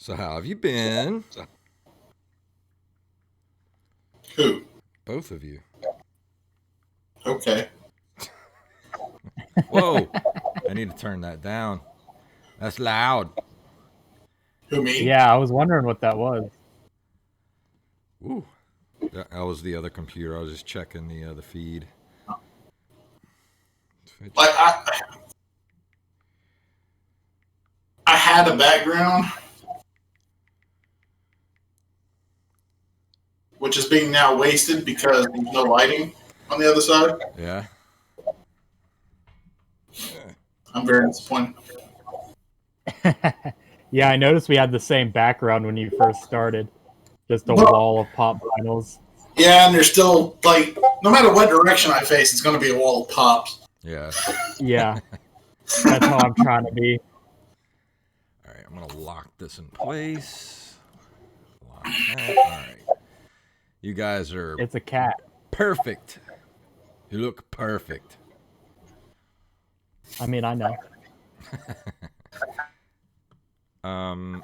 So how have you been? Who? Both of you. Okay. Whoa. I need to turn that down. That's loud. Who, me? Yeah, I was wondering what that was. Ooh. That was the other computer. I was just checking the feed. Like, I had a background, which is being now wasted because there's no lighting on the other side. Yeah. I'm very disappointed. Yeah, I noticed we had the same background when you first started. Just a wall of pop vinyls. Yeah, and there's still, like, no matter what direction I face, it's going to be a wall of pops. Yeah. Yeah. That's how I'm trying to be. All right, I'm going to lock this in place. Lock that. All right. You guys are It's a cat. perfect. You look perfect. I mean, I know.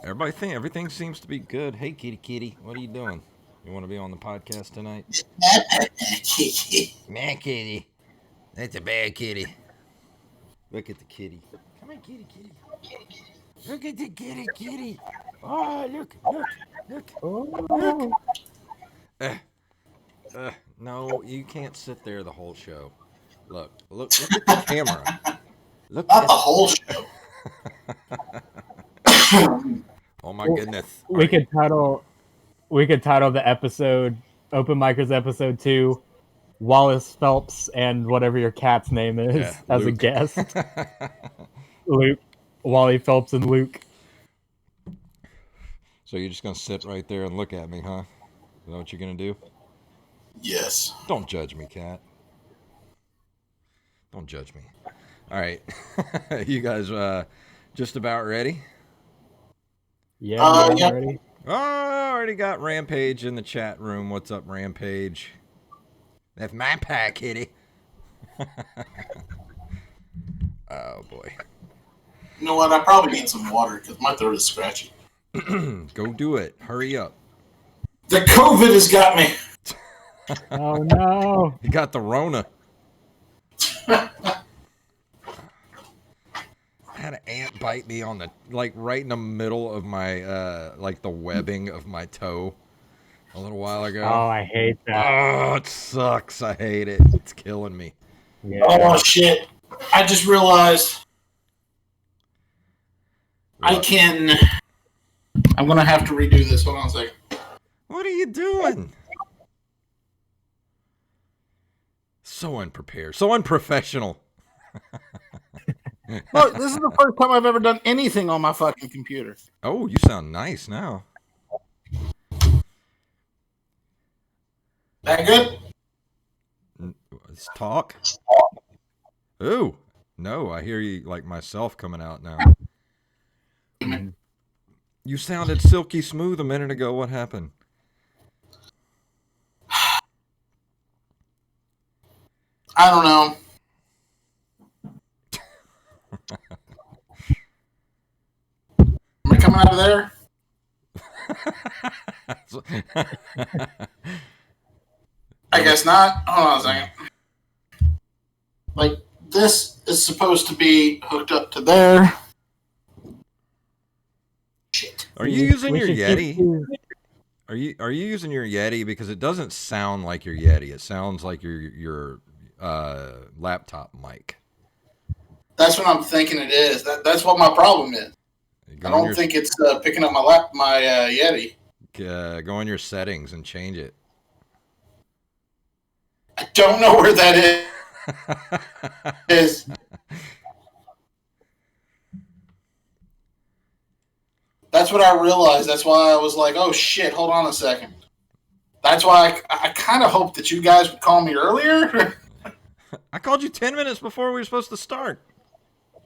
Everything seems to be good. Hey, kitty, what are you doing? You want to be on the podcast tonight? Man, kitty. That's a bad kitty. Look at the kitty. Come on, kitty. Look at the kitty. Oh, look. Oh. No, you can't sit there the whole show. Look at the camera. Look Not at the whole show. Oh my goodness. We could title the episode Open Micers episode 2 Wallace Phelps and whatever your cat's name is as Luke. a guest. Luke, Wally Phelps and Luke. So you're just gonna sit right there and look at me, huh? Is that what you're gonna do? Yes. Don't judge me, cat. Don't judge me. All right. You guys just about ready? Yeah, yeah. ready? Oh, I already got Rampage in the chat room. What's up, Rampage? That's my pie, kitty. Oh, boy. You know what? I probably need some water because my throat is scratchy. Go do it. Hurry up. The COVID has got me. Oh, no. You got the Rona. I had an ant bite me on the, right in the middle of my, the webbing of my toe a little while ago. Oh, I hate that. Oh, it sucks. I hate it. It's killing me. Yeah. Oh, shit. I just realized What? I'm going to have to redo this. Hold on a second. What are you doing? So unprepared. So unprofessional. Look, this is the first time I've ever done anything on my fucking computer. Oh, you sound nice now. That good? Let's talk. Ooh. No, I hear you like myself coming out now. You sounded silky smooth a minute ago. What happened? I don't know. Am I coming out of there? I guess not. Hold on a second. Like, this is supposed to be hooked up to there. Shit. Are you using We your should Yeti? keep- Are you using your Yeti? Because it doesn't sound like your Yeti. It sounds like your laptop mic. That's what I'm thinking it is. That's what my problem is. I don't think it's picking up my Yeti. Go in your settings and change it. I don't know where that is. That's what I realized. That's why I was like, oh shit, hold on a second. That's why I kind of hoped that you guys would call me earlier. I called you 10 minutes before we were supposed to start.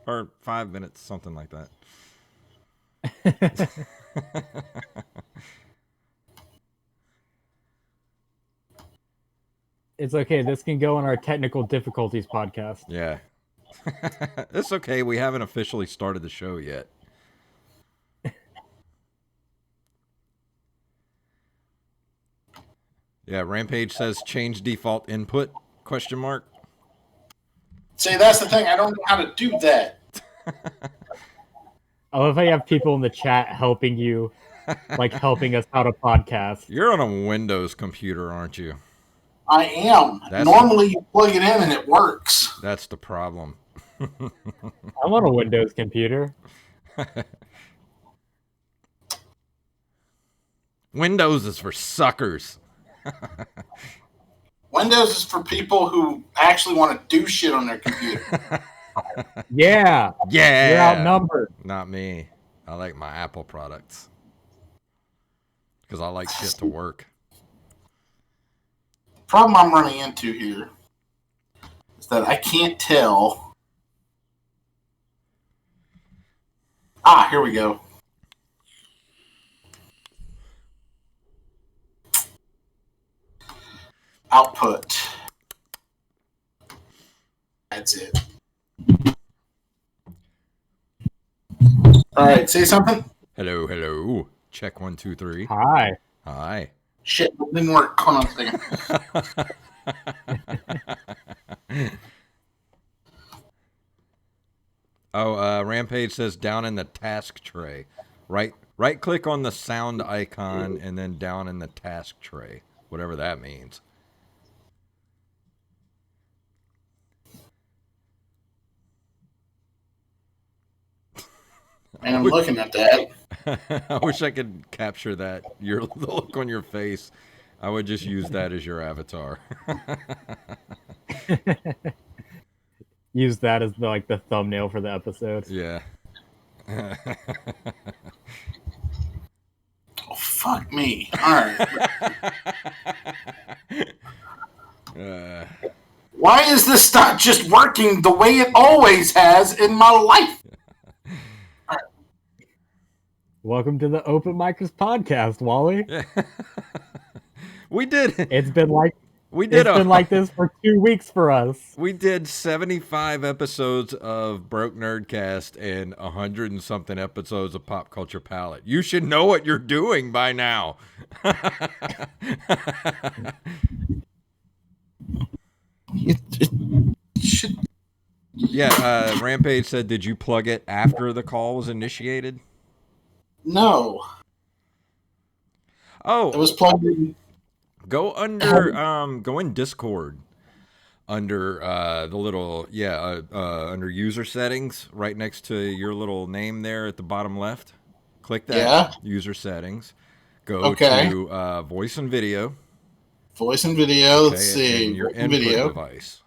Or 5 minutes, something like that. It's okay. This can go on our technical difficulties podcast. Yeah. It's okay. We haven't officially started the show yet. Yeah, Rampage says change default input, ? See, that's the thing. I don't know how to do that. I love how you have people in the chat helping you, like helping us how to podcast. You're on a Windows computer, aren't you? I am. Normally, you plug it in and it works. That's the problem. I'm on a Windows computer. Windows is for suckers. Windows is for people who actually want to do shit on their computer. Yeah. Yeah. You're outnumbered. Not me. I like my Apple products. Because I like shit to work. The problem I'm running into here is that I can't tell. Ah, here we go. Output. That's it. All right, say something. Hello, hello. Check 1, 2, 3. Hi. Hi. Shit, it didn't work. Hold on a second. Rampage says down in the task tray. Right click on the sound icon and then down in the task tray. Whatever that means. And I'm looking at that. I wish I could capture that. The look on your face. I would just use that as your avatar. Use that as the thumbnail for the episode. Yeah. Oh, fuck me. All right. Why is this not just working the way it always has in my life? Welcome to the Open Micers podcast, Wally. We did. It's been like this for 2 weeks for us. We did 75 episodes of Broke Nerdcast and 100 and something episodes of Pop Culture Palette. You should know what you're doing by now. It should. Yeah, Rampage said, did you plug it after the call was initiated? No. Oh. It was plugged in. Go in Discord under the little, under user settings right next to your little name there at the bottom left. Click that. Yeah. User settings. Go to voice and video. Voice and video. Let's see. And your input video device.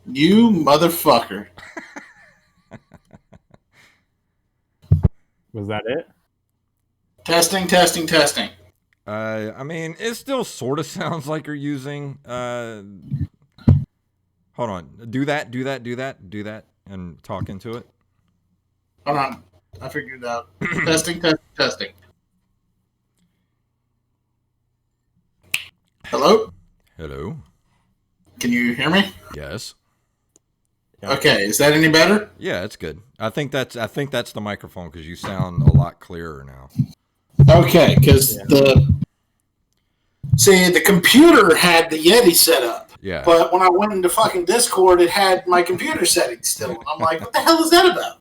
You motherfucker. Was that it? Testing. I mean, it still sort of sounds like you're using. Hold on. Do that, and talk into it. Hold on. I figured it out. Testing. Hello? Hello? Can you hear me? Yes. Okay, is that any better? Yeah, it's good. I think that's the microphone because you sound a lot clearer now. Okay, because the computer had the Yeti set up. Yeah. But when I went into fucking Discord, it had my computer settings still. And I'm like, what the hell is that about?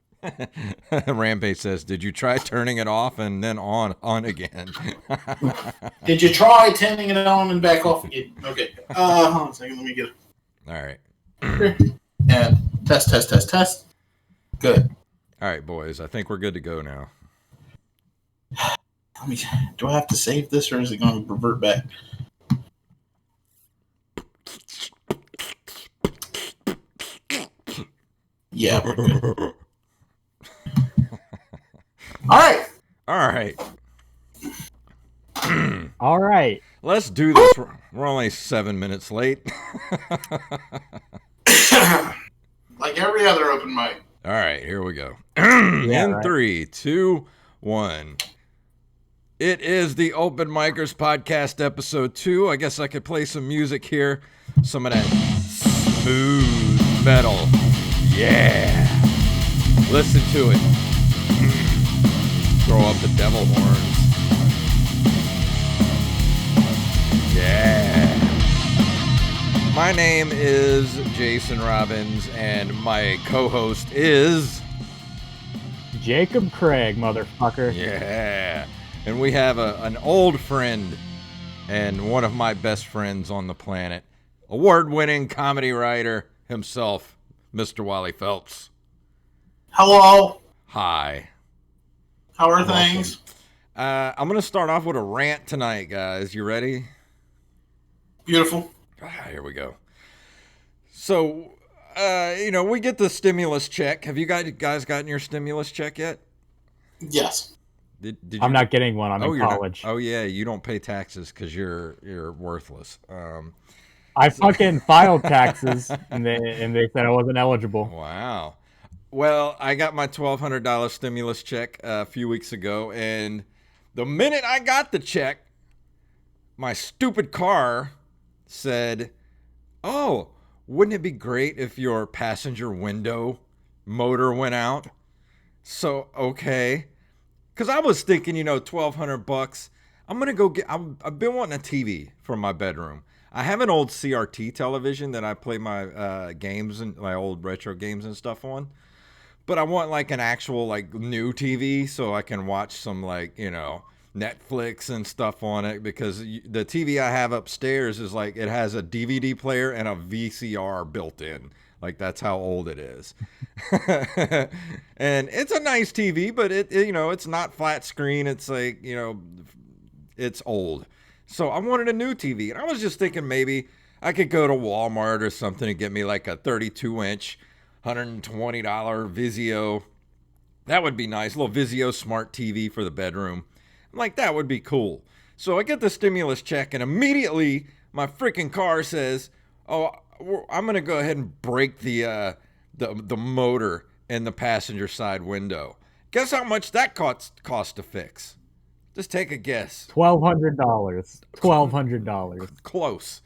Rampage says, did you try turning it off and then on again? Did you try turning it on and back off again? Okay. Hold on a second. Let me get it. All right. And test. Good. All right, boys. I think we're good to go now. Do I have to save this or is it going to revert back? Yeah, we're good. All right. Let's do this. We're only 7 minutes late. Like every other open mic. All right, here we go. In 3, 2, 1. It is the Open Micers Podcast Episode 2. I guess I could play some music here. Some of that smooth metal. Yeah. Listen to it. Throw up the devil horns. Yeah. My name is Jason Robbins, and my co-host is Jacob Craig, motherfucker. Yeah. And we have an old friend and one of my best friends on the planet, award-winning comedy writer himself, Mr. Wally Phelps. Hello. Hi. How are things? I'm going to start off with a rant tonight, guys. You ready? Beautiful. Here we go. So, we get the stimulus check. Have you guys gotten your stimulus check yet? Yes. Did you? I'm not getting one. I'm in you're college. Oh yeah, you don't pay taxes because you're worthless. I fucking filed taxes, and they said I wasn't eligible. Wow. Well, I got my $1,200 stimulus check a few weeks ago, and the minute I got the check, my stupid car said, "Oh, wouldn't it be great if your passenger window motor went out?" So, okay. Because I was thinking, $1,200. I'm going to go get... I've been wanting a TV for my bedroom. I have an old CRT television that I play my games and my old retro games and stuff on. But I want like an actual like new TV so I can watch some like, Netflix and stuff on it, because the TV I have upstairs is like, it has a DVD player and a VCR built in. Like, that's how old it is. And it's a nice TV, but it's not flat screen. It's like, it's old. So I wanted a new TV, and I was just thinking maybe I could go to Walmart or something and get me like a 32-inch, $120 Vizio. That would be nice. A little Vizio smart TV for the bedroom. I'm like, that would be cool. So I get the stimulus check, and immediately my freaking car says, "Oh, I'm going to go ahead and break the motor in the passenger side window." Guess how much that cost to fix? Just take a guess. $1,200. $1,200. Close.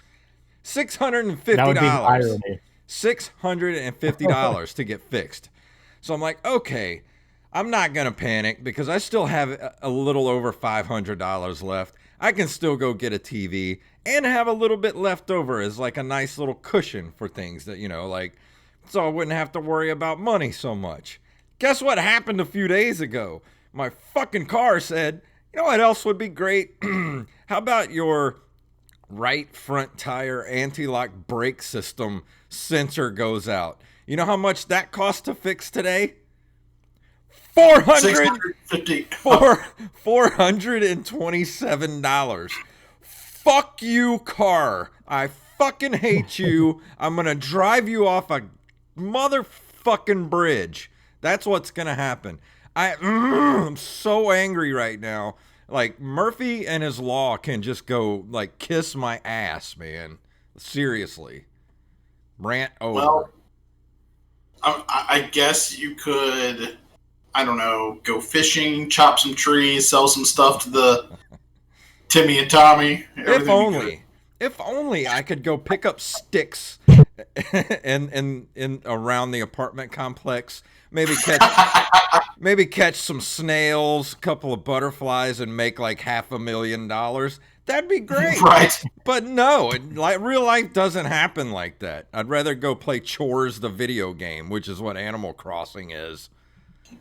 $650. That would be the irony. $650 to get fixed. So I'm like, okay, I'm not going to panic because I still have a little over $500 left. I can still go get a TV and have a little bit left over as like a nice little cushion for things that, so I wouldn't have to worry about money so much. Guess what happened a few days ago? My fucking car said, "You know what else would be great? How about your right front tire anti-lock brake system sensor goes out?" You know how much that cost to fix today? $427. Fuck you, car. I fucking hate you. I'm gonna drive you off a motherfucking bridge. That's what's gonna happen. I'm so angry right now. Like, Murphy and his law can just go, like, kiss my ass, man. Seriously. Rant over. Well, I guess you could, I don't know, go fishing, chop some trees, sell some stuff to the Timmy and Tommy. If only I could go pick up sticks in around the apartment complex. Maybe catch some snails, a couple of butterflies, and make like $500,000. That'd be great. Right. But no, real life doesn't happen like that. I'd rather go play Chores, the video game, which is what Animal Crossing is.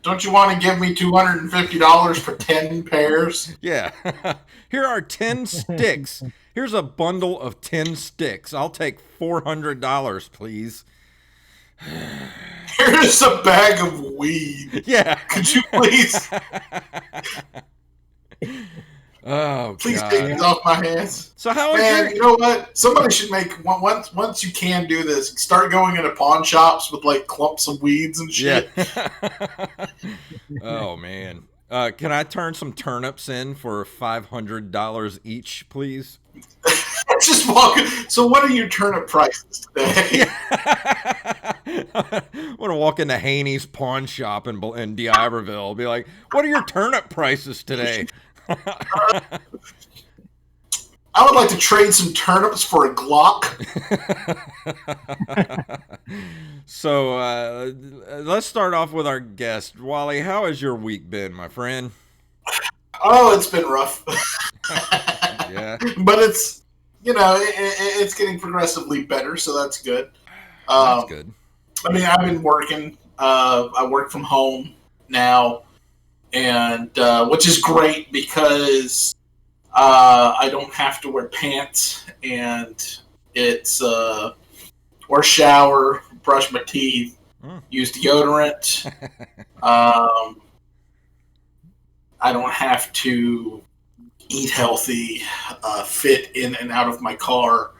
Don't you want to give me $250 for 10 pairs? Yeah. Here are 10 sticks. Here's a bundle of 10 sticks. I'll take $400, please. Here's a bag of weed. Yeah. Could you please? Oh, please God. take these off my hands. So how Man, is you know what? Somebody should make once you can do this. Start going into pawn shops with like clumps of weeds and shit. Yeah. Oh man. Can I turn some turnips in for $500 each, please? Just walking. So, what are your turnip prices today? I want to walk into Haney's pawn shop in D'Iberville. Be like, "What are your turnip prices today?" I would like to trade some turnips for a Glock. So let's start off with our guest. Wally, how has your week been, my friend? Oh, it's been rough. Yeah. But it's it's getting progressively better, so that's good. That's good. I mean, I've been working. I work from home now, and which is great because I don't have to wear pants, and it's or shower, brush my teeth, use deodorant. I don't have to eat healthy, fit in and out of my car.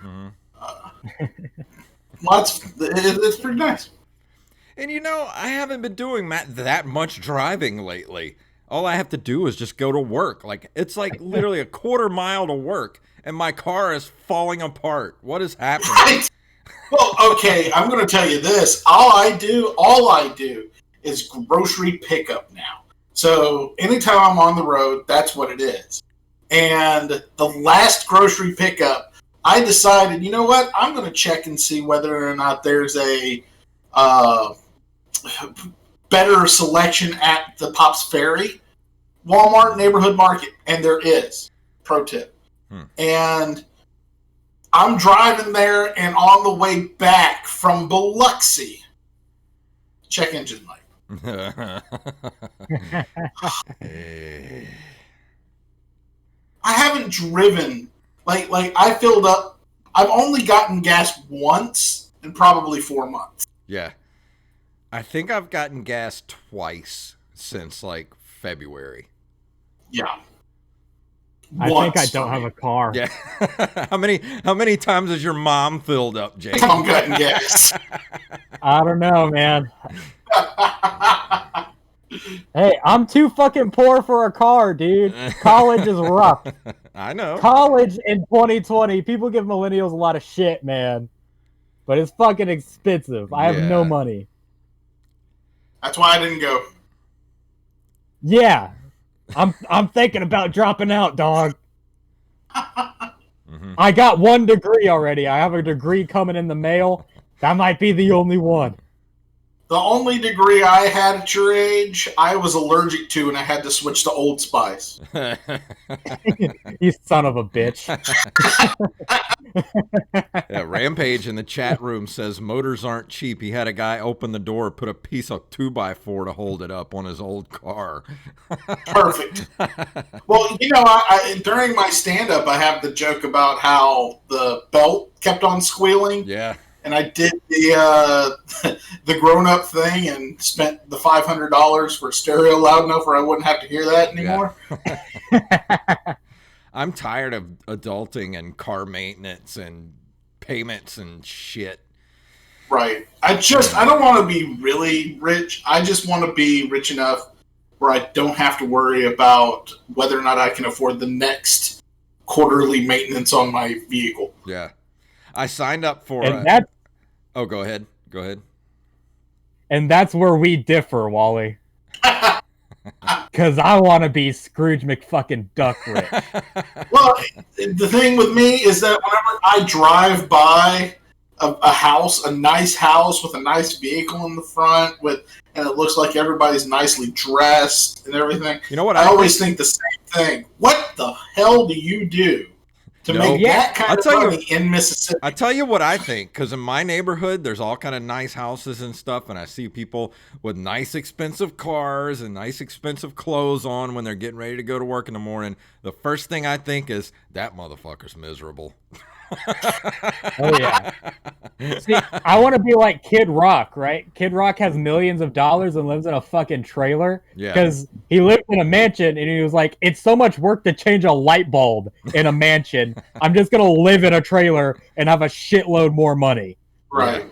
It's pretty nice. And I haven't been doing that much driving lately. All I have to do is just go to work. Like, it's like literally a quarter mile to work, and my car is falling apart. What is happening? Right. Well, okay, I'm going to tell you this. All I do is grocery pickup now. So anytime I'm on the road, that's what it is. And the last grocery pickup, I decided, you know what? I'm going to check and see whether or not there's a better selection at the Pops Ferry Walmart neighborhood market. And there is. Pro tip. And I'm driving there, and on the way back from Biloxi, check engine light. I haven't driven like I filled up. I've only gotten gas once in probably 4 months. Yeah, I think I've gotten gas twice since like February. Yeah. I think I don't have a car. Yeah. How many times has your mom filled up, Jay? I'm getting gas. I don't know, man. Hey, I'm too fucking poor for a car, dude. College is rough. I know. College in 2020, people give millennials a lot of shit, man. But it's fucking expensive. I have no money. That's why I didn't go. Yeah. I'm thinking about dropping out, dog. I got 1 degree already. I have a degree coming in the mail. That might be the only one. The only degree I had at your age, I was allergic to, and I had to switch to Old Spice. You son of a bitch. Yeah, Rampage in the chat room says motors aren't cheap. He had a guy open the door, put a piece of 2x4 to hold it up on his old car. Perfect. Well, I during my stand-up, I have the joke about how the belt kept on squealing. Yeah. And I did the grown-up thing and spent the $500 for stereo loud enough where I wouldn't have to hear that anymore. Yeah. I'm tired of adulting and car maintenance and payments and shit. Right. I don't want to be really rich. I just want to be rich enough where I don't have to worry about whether or not I can afford the next quarterly maintenance on my vehicle. Yeah. I signed up for Oh, go ahead. Go ahead. And that's where we differ, Wally. Because I want to be Scrooge McFucking Duck rich. Well, the thing with me is that whenever I drive by a house, a nice house with a nice vehicle in the front, and it looks like everybody's nicely dressed and everything, you know what? I always think the same thing. What the hell do you do to make that kind of money in Mississippi? I tell you what I think, because in my neighborhood, there's all kind of nice houses and stuff, and I see people with nice, expensive cars and nice, expensive clothes on when they're getting ready to go to work in the morning. The first thing I think is, that motherfucker's miserable. Oh, yeah. See, I want to be like Kid Rock, right? Kid Rock has millions of dollars and lives in a fucking trailer. Yeah. Because he lived in a mansion and he was like, it's so much work to change a light bulb in a mansion. I'm just going to live in a trailer and have a shitload more money. Right.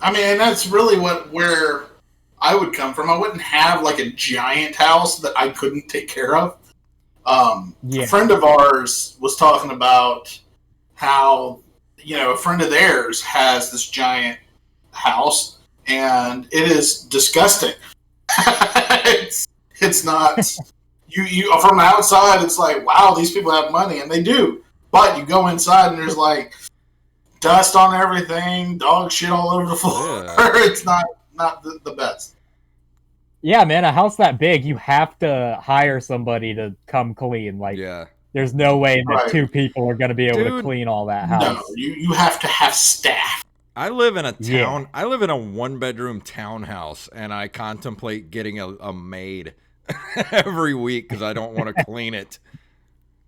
I mean, and that's really where I would come from. I wouldn't have like a giant house that I couldn't take care of. A friend of ours was talking about how, a friend of theirs has this giant house, and it is disgusting. it's not. You from the outside, it's like, wow, these people have money, and they do. But you go inside, and there's like dust on everything, dog shit all over the floor. Yeah. It's not the best. Yeah, man, a house that big, you have to hire somebody to come clean. Like, yeah. There's no way that Right. 2 people are going to be able to clean all that house. No, you have to have staff. I live in a town. Yeah. I live in a 1-bedroom townhouse, and I contemplate getting a maid every week because I don't want to clean it.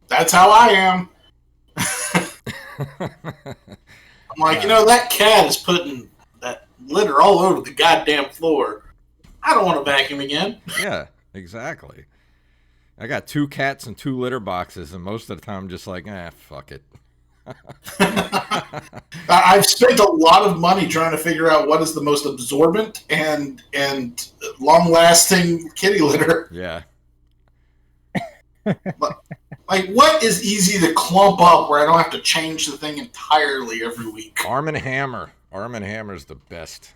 That's how I am. I'm like, that cat is putting that litter all over the goddamn floor. I don't want to vacuum again. Yeah, exactly. I got 2 cats and 2 litter boxes, and most of the time I'm just like, fuck it. I've spent a lot of money trying to figure out what is the most absorbent and long-lasting kitty litter. Yeah. Like, what is easy to clump up where I don't have to change the thing entirely every week? Arm & Hammer. Arm & Hammer's the best.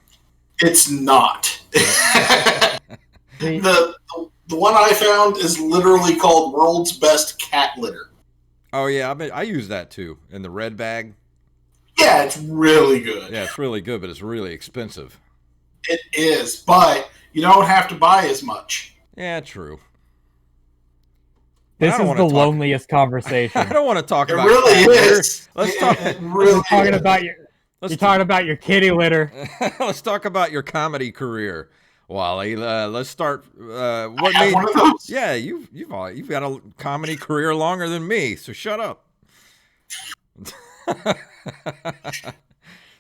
It's not. The one I found is literally called World's Best Cat Litter. Oh, yeah, I use that, too, in the red bag. Yeah, it's really good. Yeah, it's really good, but it's really expensive. It is, but you don't have to buy as much. Yeah, true. This is the loneliest conversation. I don't want to talk about it. Really is. Let's talk. You're talking about your kitty litter. Let's talk about your comedy career, Wally. Let's start. What made one of those? Yeah, you've got a comedy career longer than me, so shut up.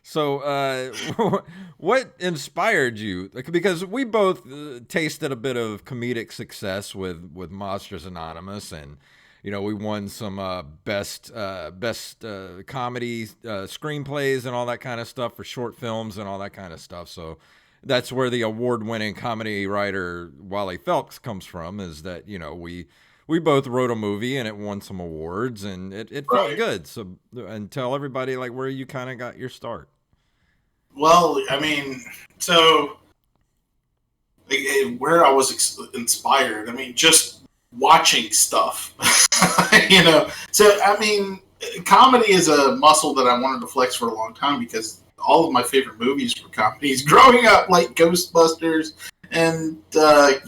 So, what inspired you? Because we both tasted a bit of comedic success with Monsters Anonymous, and we won some best comedy screenplays and all that kind of stuff for short films and all that kind of stuff. So that's where the award-winning comedy writer Wally Phelps comes from. Is that we both wrote a movie and it won some awards and it felt good. So, and tell everybody where you kind of got your start. Well, I mean, so where I was inspired, just watching stuff, So, I mean, comedy is a muscle that I wanted to flex for a long time because all of my favorite movies were comedies growing up, like Ghostbusters and, I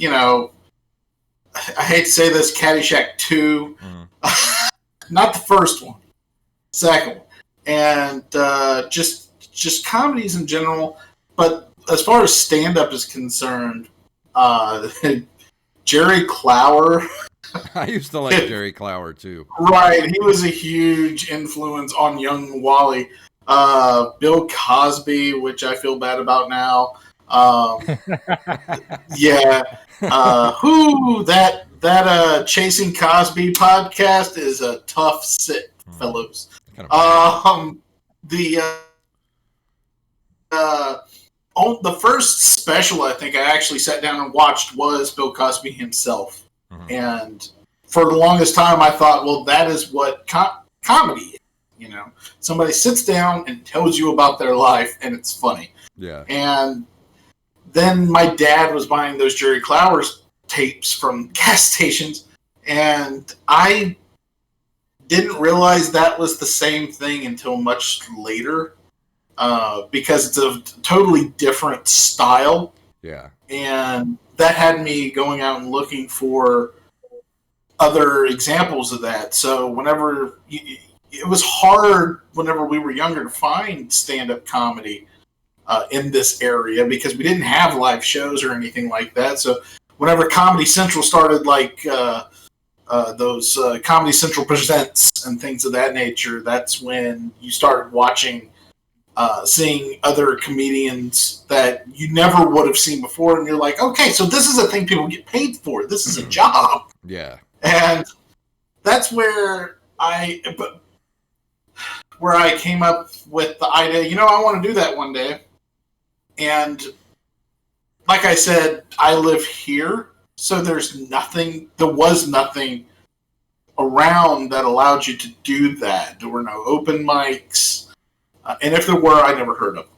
hate to say this, Caddyshack 2. Not the first one. Second one. And just comedies in general. But as far as stand-up is concerned, Jerry Clower. I used to like Jerry Clower, too. Right. He was a huge influence on young Wally. Bill Cosby, which I feel bad about now. Yeah. That Chasing Cosby podcast is a tough sit, fellows. The first special I think I actually sat down and watched was Bill Cosby himself. Mm-hmm. And for the longest time I thought, well, that is what comedy is. Somebody sits down and tells you about their life and it's funny. Yeah. And then my dad was buying those Jerry Clower's tapes from gas stations, and I didn't realize that was the same thing until much later, because it's a totally different style. Yeah. And that had me going out and looking for other examples of that. So whenever it was hard whenever we were younger to find stand-up comedy in this area because we didn't have live shows or anything like that. So whenever Comedy Central started, those Comedy Central Presents and things of that nature, that's when you started watching, seeing other comedians that you never would have seen before, and you're like, okay, so this is a thing people get paid for. This is a job. Yeah. And that's where I came up with the idea, I want to do that one day. And like I said, I live here, so there was nothing around that allowed you to do that. There were no open mics, and if there were, I never heard of them.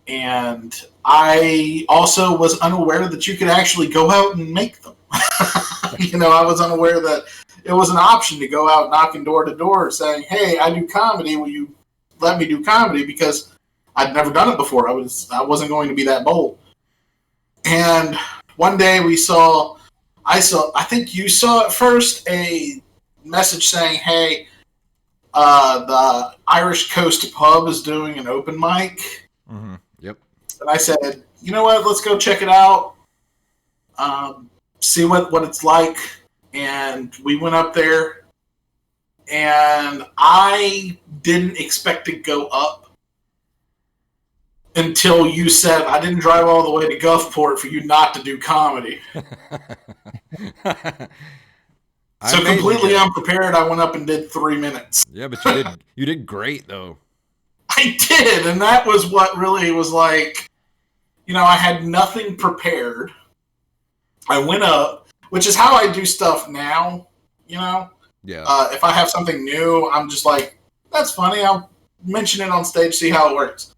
And I also was unaware that you could actually go out and make them. I was unaware that it was an option to go out knocking door to door saying, hey, I do comedy, will you let me do comedy? Because I'd never done it before. I wasn't going to be that bold. And one day I think you saw at first a message saying, hey, the Irish Coast Pub is doing an open mic. Mm-hmm. Yep. And I said, you know what, let's go check it out, see what it's like. And we went up there, and I didn't expect to go up until you said, I didn't drive all the way to Gulfport for you not to do comedy. So completely unprepared, I went up and did 3 minutes. Yeah, but you did great though. I did, and that was what really was like, I had nothing prepared. I went up, which is how I do stuff now, Yeah. If I have something new, I'm just like, that's funny, I'll mention it on stage, see how it works.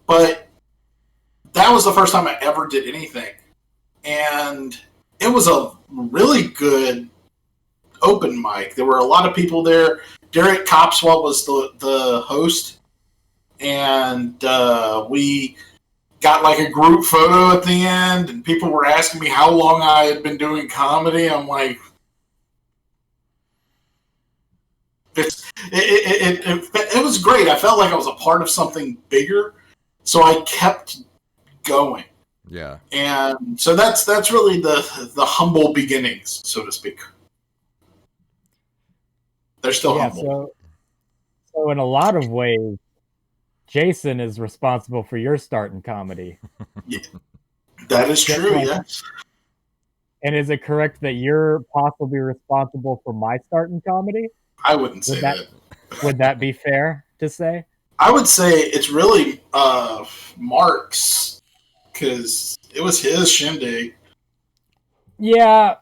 But that was the first time I ever did anything. And it was a really good open mic. There were a lot of people there. Derek Copswell was the host. And we got like a group photo at the end. And people were asking me how long I had been doing comedy. I'm like, it was great. I felt like I was a part of something bigger. So I kept going. Yeah. And so that's really the humble beginnings, so to speak. They're still humble. So in a lot of ways, Jason is responsible for your start in comedy. Yeah, that is true, yes. And is it correct that you're possibly responsible for my start in comedy? I wouldn't say that. Would that be fair to say? I would say it's really Mark's, because it was his shindig. Yeah.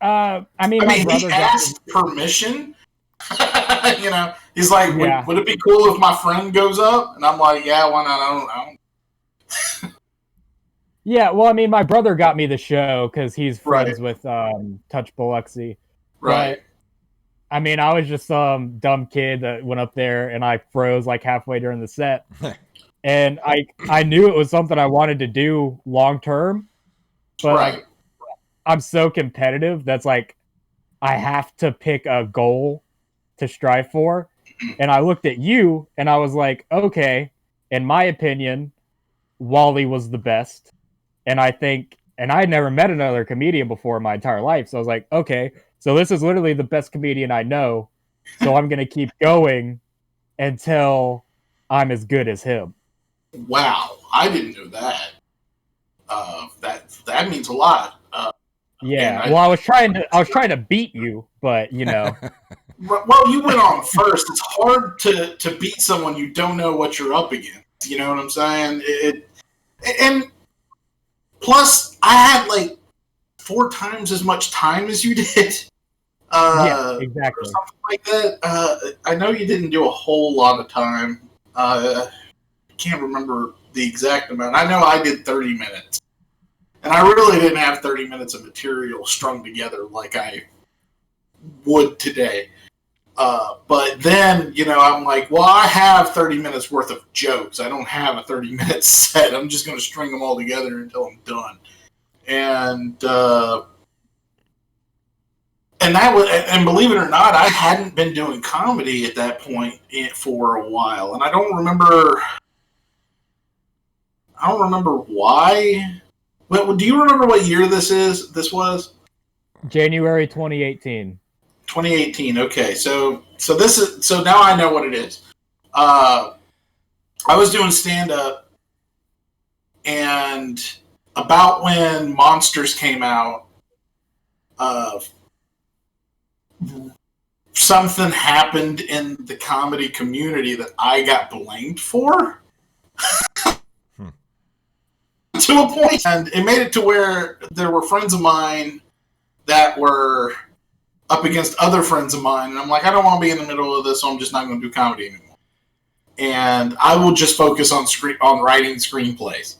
My brother he asked permission. He's like, would it be cool if my friend goes up? And I'm like, yeah, why not? I don't. Yeah, well, my brother got me the show because he's friends with Touch Biloxi. Right. But, I was just some dumb kid that went up there and I froze like halfway during the set. And I knew it was something I wanted to do long term. But I'm so competitive that's like I have to pick a goal to strive for. And I looked at you and I was like, okay, in my opinion, Wally was the best. And I had never met another comedian before in my entire life. So I was like, okay, so this is literally the best comedian I know. So I'm going to keep going until I'm as good as him. Wow. I didn't know that. That means a lot. Well, I was trying to beat you, but Well, you went on first. It's hard to beat someone you don't know what you're up against. You know what I'm saying? And plus, I had like 4 times as much time as you did. Yeah, exactly. Or something like that. I know you didn't do a whole lot of time. I can't remember the exact amount. I know I did 30 minutes. And I really didn't have 30 minutes of material strung together like I would today. But then, I'm like, well, I have 30 minutes worth of jokes. I don't have a 30-minute set. I'm just going to string them all together until I'm done. And believe it or not, I hadn't been doing comedy at that point for a while. And I don't remember why. Well, do you remember what year this was? January 2018. 2018. Okay, so now I know what it is. I was doing stand-up, and about when Monsters came out, something happened in the comedy community that I got blamed for. To a point, and it made it to where there were friends of mine that were up against other friends of mine, and I'm like, I don't want to be in the middle of this, so I'm just not going to do comedy anymore. And I will just focus on writing screenplays.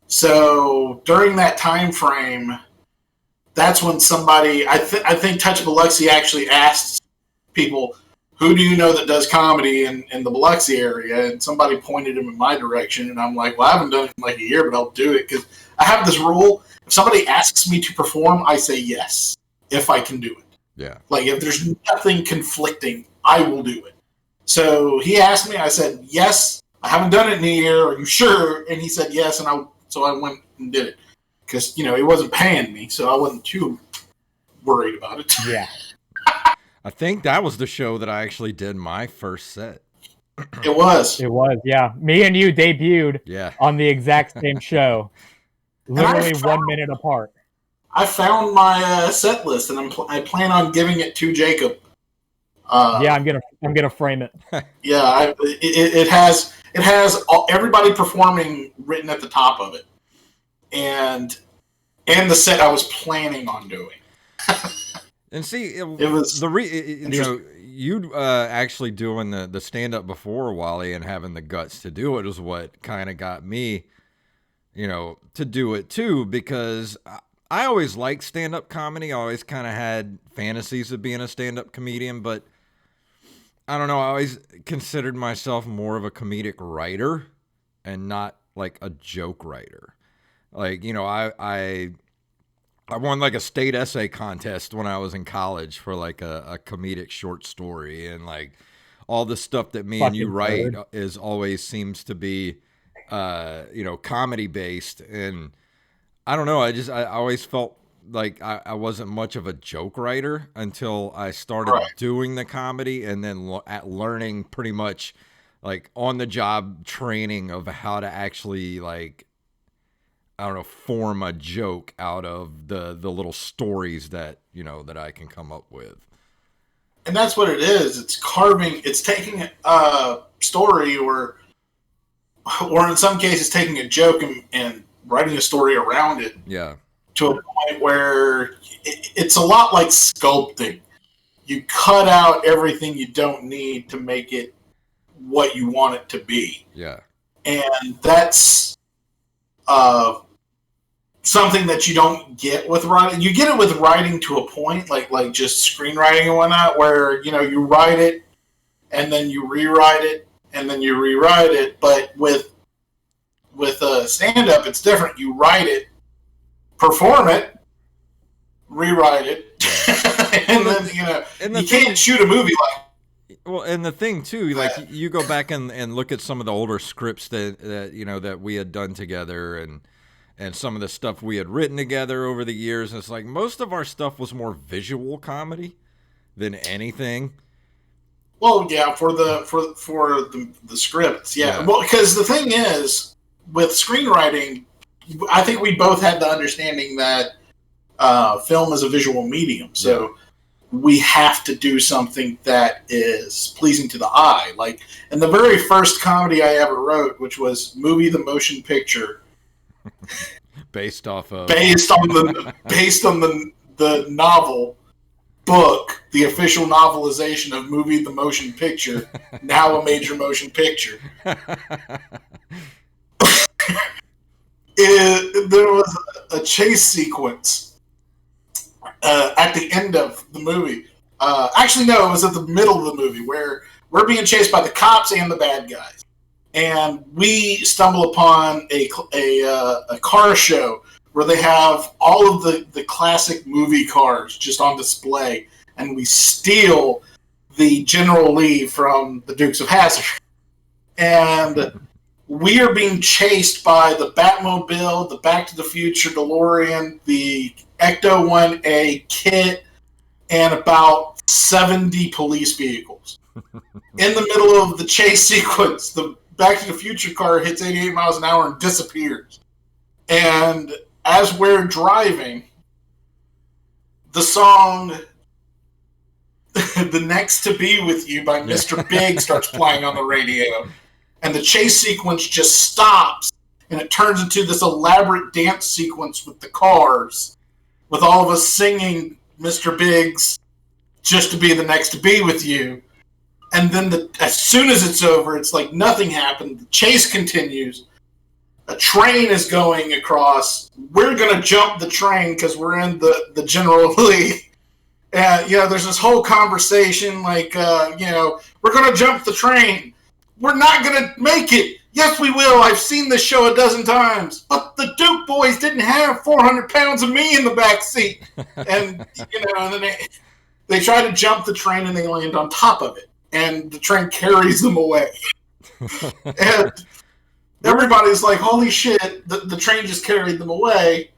So during that time frame, that's when somebody, I think Touch Biloxi actually asked people, who do you know that does comedy in the Biloxi area? And somebody pointed him in my direction, and I'm like, well, I haven't done it in like a year, but I'll do it, because I have this rule. If somebody asks me to perform, I say yes, if I can do it. Yeah. Like, if there's nothing conflicting, I will do it. So he asked me, I said, yes, I haven't done it in a year. Are you sure? And he said, yes. And so I went and did it. Because, he wasn't paying me, so I wasn't too worried about it. Yeah. I think that was the show that I actually did my first set. It was. It was, yeah. Me and you debuted on the exact same show. Literally 1 minute apart. I found my set list, and I plan on giving it to Jacob. Yeah, I'm gonna frame it. Yeah, it has everybody performing written at the top of it, and the set I was planning on doing. And see, it was you actually doing the stand up before Wally and having the guts to do it is what kind of got me, to do it too, because I always liked stand up comedy. I always kind of had fantasies of being a stand up comedian, but I don't know. I always considered myself more of a comedic writer and not like a joke writer. Like, I won like a state essay contest when I was in college for like a comedic short story, and like all the stuff that me and you write is always seems to be, comedy based. And I don't know. I always felt like I wasn't much of a joke writer until I started doing the comedy, and then learning pretty much like on the job training of how to actually like, I don't know, form a joke out of the little stories that, that I can come up with. And that's what it is. It's taking a story or in some cases taking a joke and writing a story around it. Yeah. To a point where it's a lot like sculpting. You cut out everything you don't need to make it what you want it to be. Yeah. And that's something that you don't get with writing. You get it with writing to a point, like just screenwriting and whatnot, where you write it and then you rewrite it and then you rewrite it. But with stand-up, it's different. You write it, perform it, rewrite it, and then you can't shoot a movie like. Well, and the thing too, like you go back and look at some of the older scripts that we had done together, and some of the stuff we had written together over the years. And it's like most of our stuff was more visual comedy than anything. Well, yeah, for the scripts, yeah. Well, because the thing is, with screenwriting, I think we both had the understanding that film is a visual medium, so we have to do something that is pleasing to the eye. Like in the very first comedy I ever wrote, which was Movie the Motion Picture. Based on the novel book, the official novelization of Movie the Motion Picture, now a major motion picture. There was a chase sequence at the end of the movie. Actually, no, it was at the middle of the movie where we're being chased by the cops and the bad guys. And we stumble upon a car show where they have all of the classic movie cars just on display, and we steal the General Lee from the Dukes of Hazzard. And we are being chased by the Batmobile, the Back to the Future DeLorean, the Ecto-1A kit, and about 70 police vehicles. In the middle of the chase sequence, the Back to the Future car hits 88 miles an hour and disappears. And as we're driving, the song The Next to Be With You by Mr. Big starts playing on the radio. And the chase sequence just stops, and it turns into this elaborate dance sequence with the cars, with all of us singing Mr. Big's Just to Be the Next to Be With You. And then as soon as it's over, it's like nothing happened. The chase continues. A train is going across. We're going to jump the train because we're in the General Lee. And, there's this whole conversation like, we're going to jump the train. We're not going to make it. Yes, we will. I've seen this show a dozen times. But the Duke boys didn't have 400 pounds of me in the back seat. And, and then they try to jump the train and they land on top of it, and the train carries them away. And everybody's like, holy shit, the train just carried them away.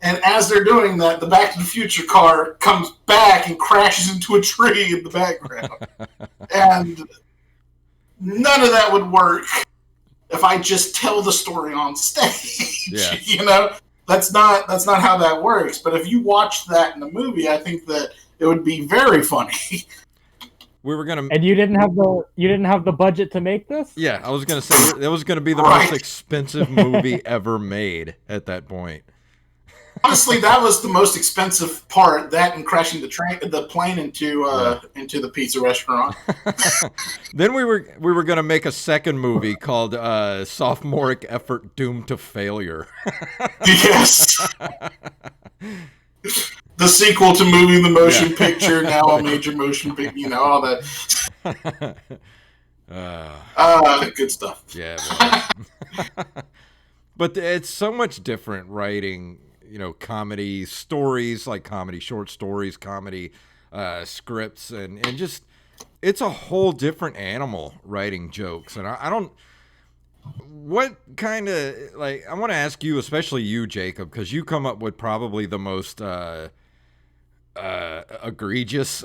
And as they're doing that, the Back to the Future car comes back and crashes into a tree in the background. And none of that would work if I just tell the story on stage. Yeah. You know, that's not how that works. But if you watch that in the movie, I think that it would be very funny. We were gonna, and you didn't have the budget to make this. Yeah, I was gonna say it was gonna be the most expensive movie ever made at that point. Honestly, that was the most expensive part. That and crashing the plane into the pizza restaurant. Then we were gonna make a second movie called Sophomoric Effort Doomed to Failure. Yes. The sequel to Moving the Motion Picture, now a major motion picture, you know, all that. Good stuff. Yeah. But it's so much different writing, you know, comedy stories, like comedy short stories, comedy scripts, and just, it's a whole different animal writing jokes. And I don't, what kind of, like, I want to ask you, especially you, Jacob, because you come up with probably the most egregious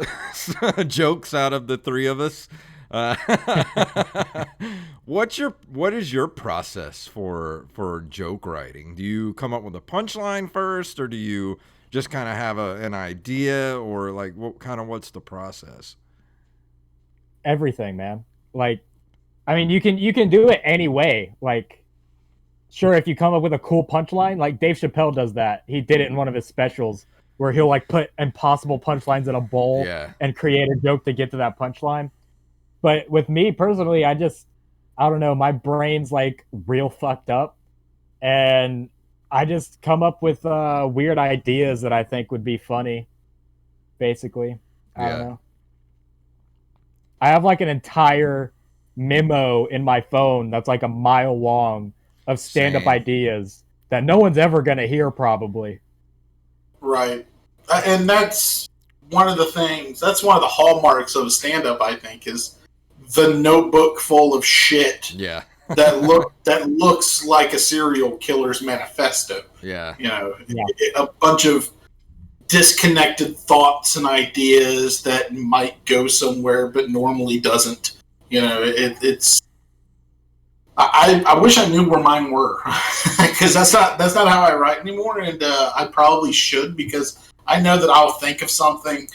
jokes out of the three of us. What is your process for joke writing? Do you come up with a punchline first, or do you just kind of have an idea, or like what's the process? Everything, man. Like, I mean, you can do it any way. Like, sure, if you come up with a cool punchline, like Dave Chappelle does that. He did it in one of his specials where he'll like put impossible punchlines in a bowl and create a joke to get to that punchline. But with me personally, I don't know, my brain's like real fucked up, and I just come up with weird ideas that I think would be funny, basically. I don't know. I have like an entire memo in my phone that's like a mile long of stand-up ideas that no one's ever going to hear, probably. Right. And that's one of the things, that's one of the hallmarks of stand-up, I think, is the notebook full of shit that looks like a serial killer's manifesto. Yeah. You know, a bunch of disconnected thoughts and ideas that might go somewhere but normally doesn't. You know, it's I wish I knew where mine were, because that's not how I write anymore, and I probably should, because I know that I'll think of something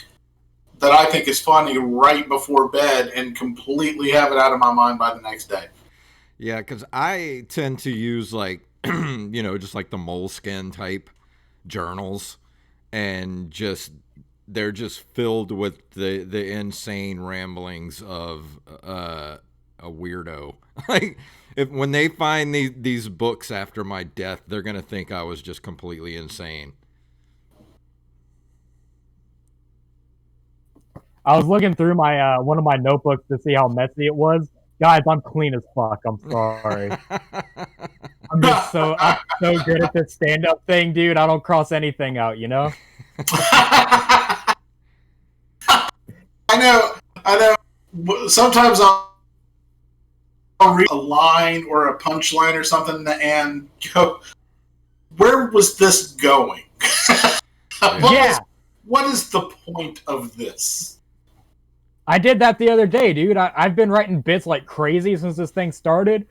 that I think is funny right before bed and completely have it out of my mind by the next day. Yeah, because I tend to use like, you know, just like the Moleskine type journals, and they're just filled with the insane ramblings of a weirdo. Like, when they find these books after my death, they're gonna think I was just completely insane. I was looking through my one of my notebooks to see how messy it was. Guys, I'm clean as fuck. I'm sorry. I'm so good at this stand-up thing, dude. I don't cross anything out, you know? I know. Sometimes I'll read a line or a punchline or something and go, where was this going? What is the point of this? I did that the other day, dude. I've been writing bits like crazy since this thing started.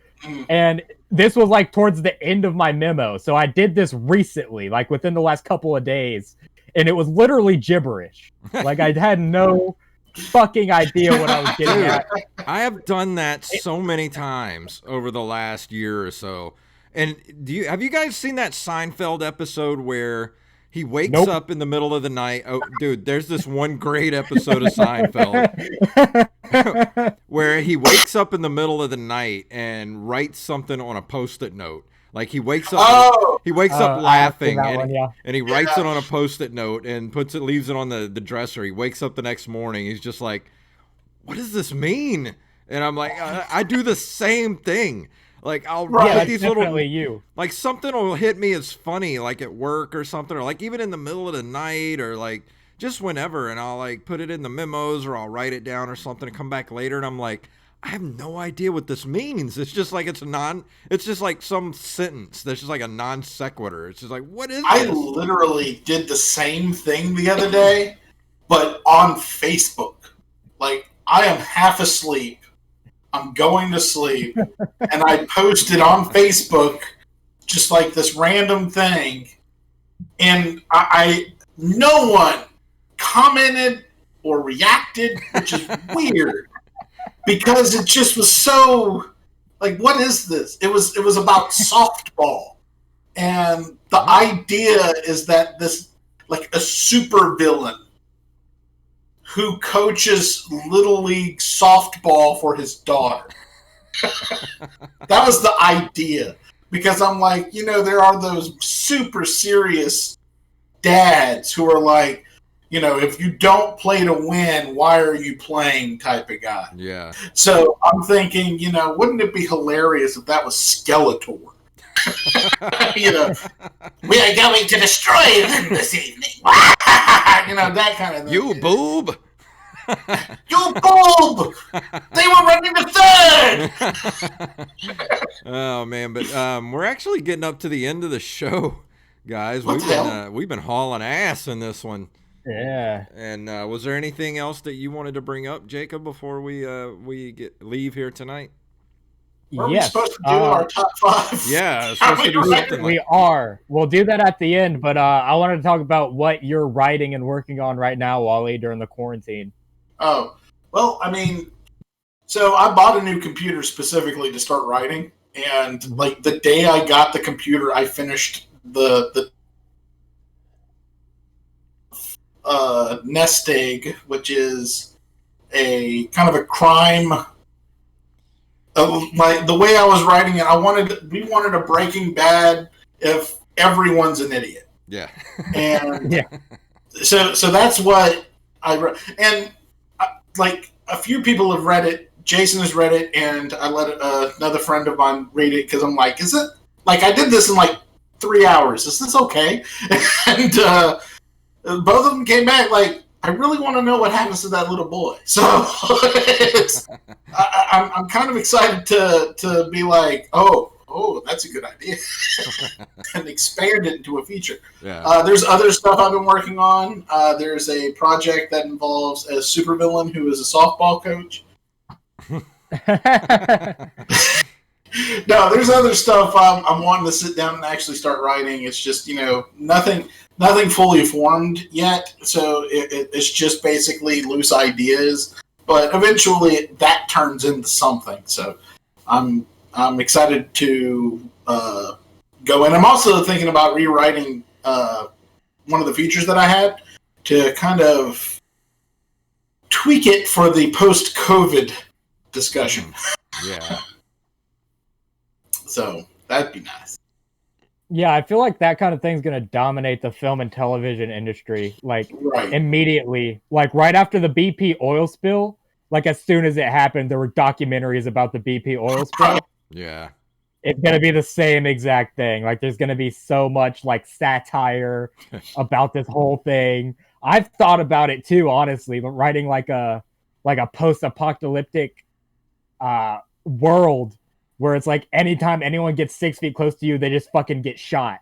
And this was like towards the end of my memo. So I did this recently, like within the last couple of days. And it was literally gibberish. Like, I had no fucking idea what I was getting at. I have done that so many times over the last year or so. And have you guys seen that Seinfeld episode where he wakes up in the middle of the night? Oh, dude, there's this one great episode of Seinfeld where he wakes up in the middle of the night and writes something on a Post-it note. Like, he wakes up, laughing, and he writes it on a Post-it note and leaves it on the dresser. He wakes up the next morning. He's just like, "What does this mean?" And I'm like, I do the same thing. Like, I'll write these little, like, something will hit me as funny, like at work or something, or like even in the middle of the night, or like just whenever, and I'll like put it in the memos or I'll write it down or something and come back later and I'm like, I have no idea what this means. It's just like it's just like some sentence that's just like a non sequitur. It's just like, what is this? I literally did the same thing the other day, but on Facebook. Like, I am half asleep. I'm going to sleep. And I posted on Facebook just like this random thing. And no one commented or reacted, which is weird. Because it just was so, like, what is this? It was about softball. And the idea is that this, like, a super villain who coaches Little League softball for his daughter. That was the idea. Because I'm like, there are those super serious dads who are like, if you don't play to win, why are you playing type of guy. Yeah. So I'm thinking, wouldn't it be hilarious if that was Skeletor? We are going to destroy them this evening. That kind of thing. You boob. You boob! They were running the third! Oh, man. But we're actually getting up to the end of the show, guys. We've been hauling ass in this one. Yeah. And was there anything else that you wanted to bring up, Jacob, before we leave here tonight? Are we supposed to do our top 5? Yeah, supposed to do something we are. We'll do that at the end, but I wanted to talk about what you're writing and working on right now, Wally, during the quarantine. Oh, well, so I bought a new computer specifically to start writing, and like the day I got the computer, I finished the Nest Egg, which is a kind of a crime. The way I was writing it, we wanted a Breaking Bad if everyone's an idiot. Yeah. And yeah. So that's what I wrote. And like a few people have read it. Jason has read it, and I let another friend of mine read it because I'm like, is it like I did this in like 3 hours? Is this okay? And both of them came back like, I really want to know what happens to that little boy. So I'm kind of excited to be like, oh, that's a good idea, and expand it into a feature. Yeah. There's other stuff I've been working on. There's a project that involves a supervillain who is a softball coach. No, there's other stuff I'm wanting to sit down and actually start writing. It's just, nothing fully formed yet. So it's just basically loose ideas. But eventually that turns into something. So I'm excited to go in. I'm also thinking about rewriting one of the features that I had to kind of tweak it for the post-COVID discussion. Yeah. So that'd be nice. Yeah, I feel like that kind of thing's going to dominate the film and television industry, like immediately. Like right after the BP oil spill, like as soon as it happened, there were documentaries about the BP oil spill. Yeah. It's going to be the same exact thing. Like there's going to be so much like satire about this whole thing. I've thought about it too, honestly, but writing like a post-apocalyptic world where it's like anytime anyone gets 6 feet close to you, they just fucking get shot.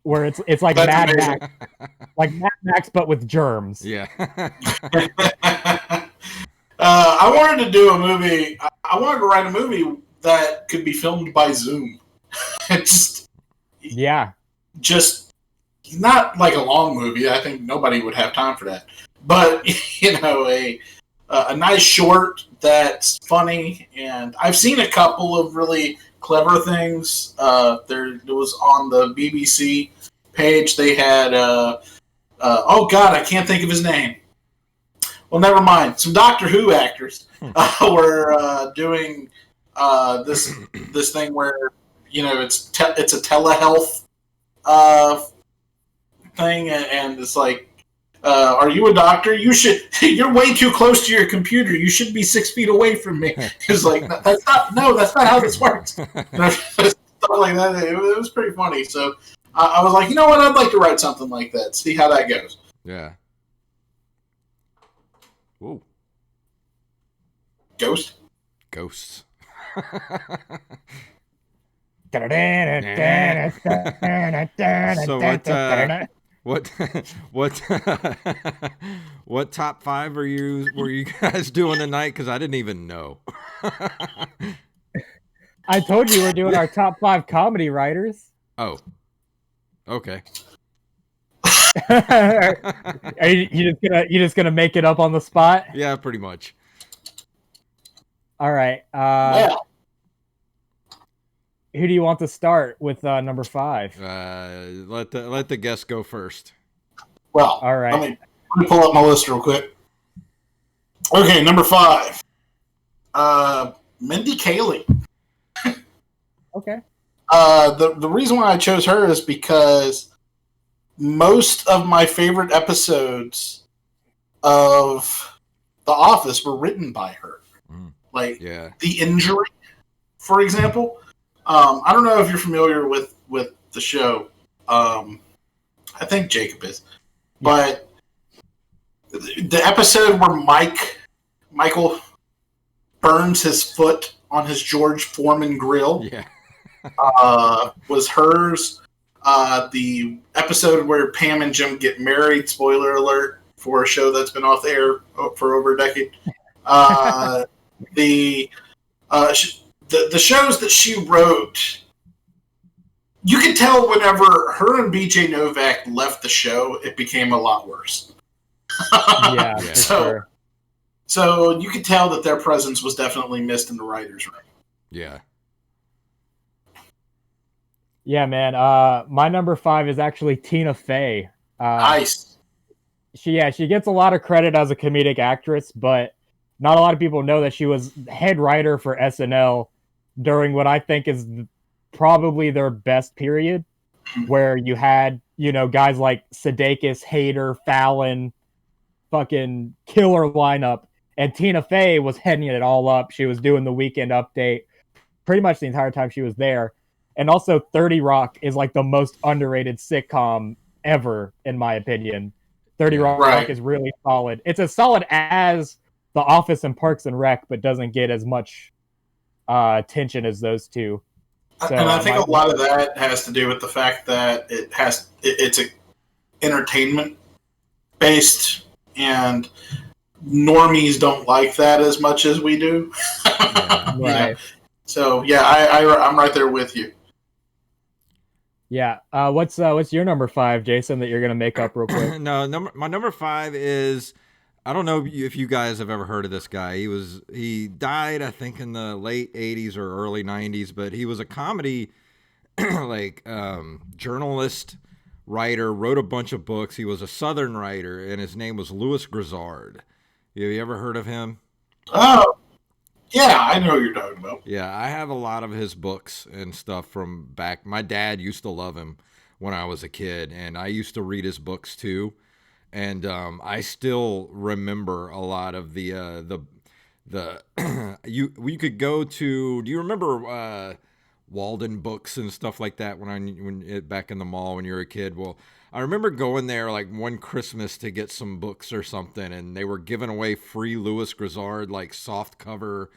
Where it's like Mad Max, like Mad Max, but with germs. Yeah. I wanted to do a movie. I wanted to write a movie that could be filmed by Zoom. Just not like a long movie. I think nobody would have time for that. But a nice short that's funny, and I've seen a couple of really clever things. There was on the BBC page. They had oh god, I can't think of his name. Well, never mind. Some Doctor Who actors were doing this thing where it's a telehealth thing, and it's like. Are you a doctor? You're way too close to your computer. You should be 6 feet away from me. It's like, that's not how this works. Stuff like that. It was pretty funny. So I was like, you know what? I'd like to write something like that. See how that goes. Yeah. Ooh. Ghost. Ghosts. So what what top 5 were you guys doing tonight? Because I didn't even know. I told you we're doing our top 5 comedy writers. Oh, okay. Are you just gonna make it up on the spot? Yeah, pretty much. All right. Well, Who do you want to start with number 5? Let the guest go first. well. All right. Let me pull up my list real quick. Okay, number 5. Mindy Kaling. Okay. The reason why I chose her is because most of my favorite episodes of The Office were written by her. Like The Injury, for example. I don't know if you're familiar with the show. I think Jacob is. But the episode where Michael burns his foot on his George Foreman grill was hers. The episode where Pam and Jim get married, spoiler alert, for a show that's been off the air for over a decade. The shows that she wrote, you could tell whenever her and BJ Novak left the show, it became a lot worse. Yeah, for sure. So you could tell that their presence was definitely missed in the writer's room. Yeah. Yeah, man. My number 5 is actually Tina Fey. Nice. She gets a lot of credit as a comedic actress, but not a lot of people know that she was head writer for SNL during what I think is probably their best period, where you had, guys like Sudeikis, Hader, Fallon, fucking killer lineup, and Tina Fey was heading it all up. She was doing the Weekend Update pretty much the entire time she was there. And also 30 Rock is like the most underrated sitcom ever, in my opinion. 30 Rock is really solid. It's as solid as The Office and Parks and Rec, but doesn't get as much attention as those two. So, and I think a lot of that has to do with the fact that it's a entertainment based, and normies don't like that as much as we do. Right. So I'm right there with you. Yeah. What's your number 5, Jason, that you're gonna make up real quick? No, my number 5 is, I don't know if you guys have ever heard of this guy. He died, I think, in the late 80s or early 90s, but he was a comedy journalist, writer, wrote a bunch of books. He was a Southern writer, and his name was Louis Grizzard. Have you ever heard of him? Oh, yeah, I know who you're talking about. Yeah, I have a lot of his books and stuff from back. My dad used to love him when I was a kid, and I used to read his books too. And I still remember a lot of the you could go to. Do you remember Walden Books and stuff like that back in the mall when you were a kid? Well, I remember going there like one Christmas to get some books or something, and they were giving away free Louis Grizzard like soft cover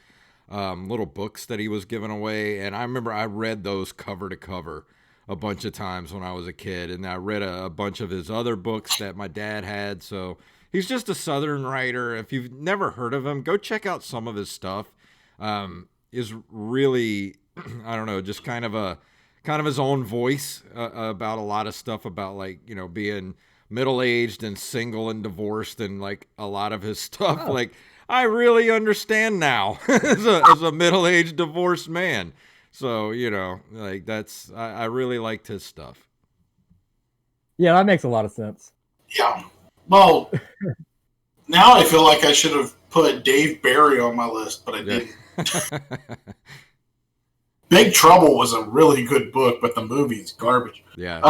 little books that he was giving away, and I remember I read those cover to cover a bunch of times when I was a kid, and I read a bunch of his other books that my dad had. So he's just a Southern writer. If you've never heard of him, go check out some of his stuff. Is really, I don't know, just kind of his own voice about a lot of stuff about, like, being middle-aged and single and divorced, and like a lot of his stuff. Oh. Like, I really understand now as a middle-aged divorced man. So, like I really liked his stuff. Yeah, that makes a lot of sense. Yeah. Well, now I feel like I should have put Dave Barry on my list, but I didn't. Big Trouble was a really good book, but the movie's garbage. Yeah.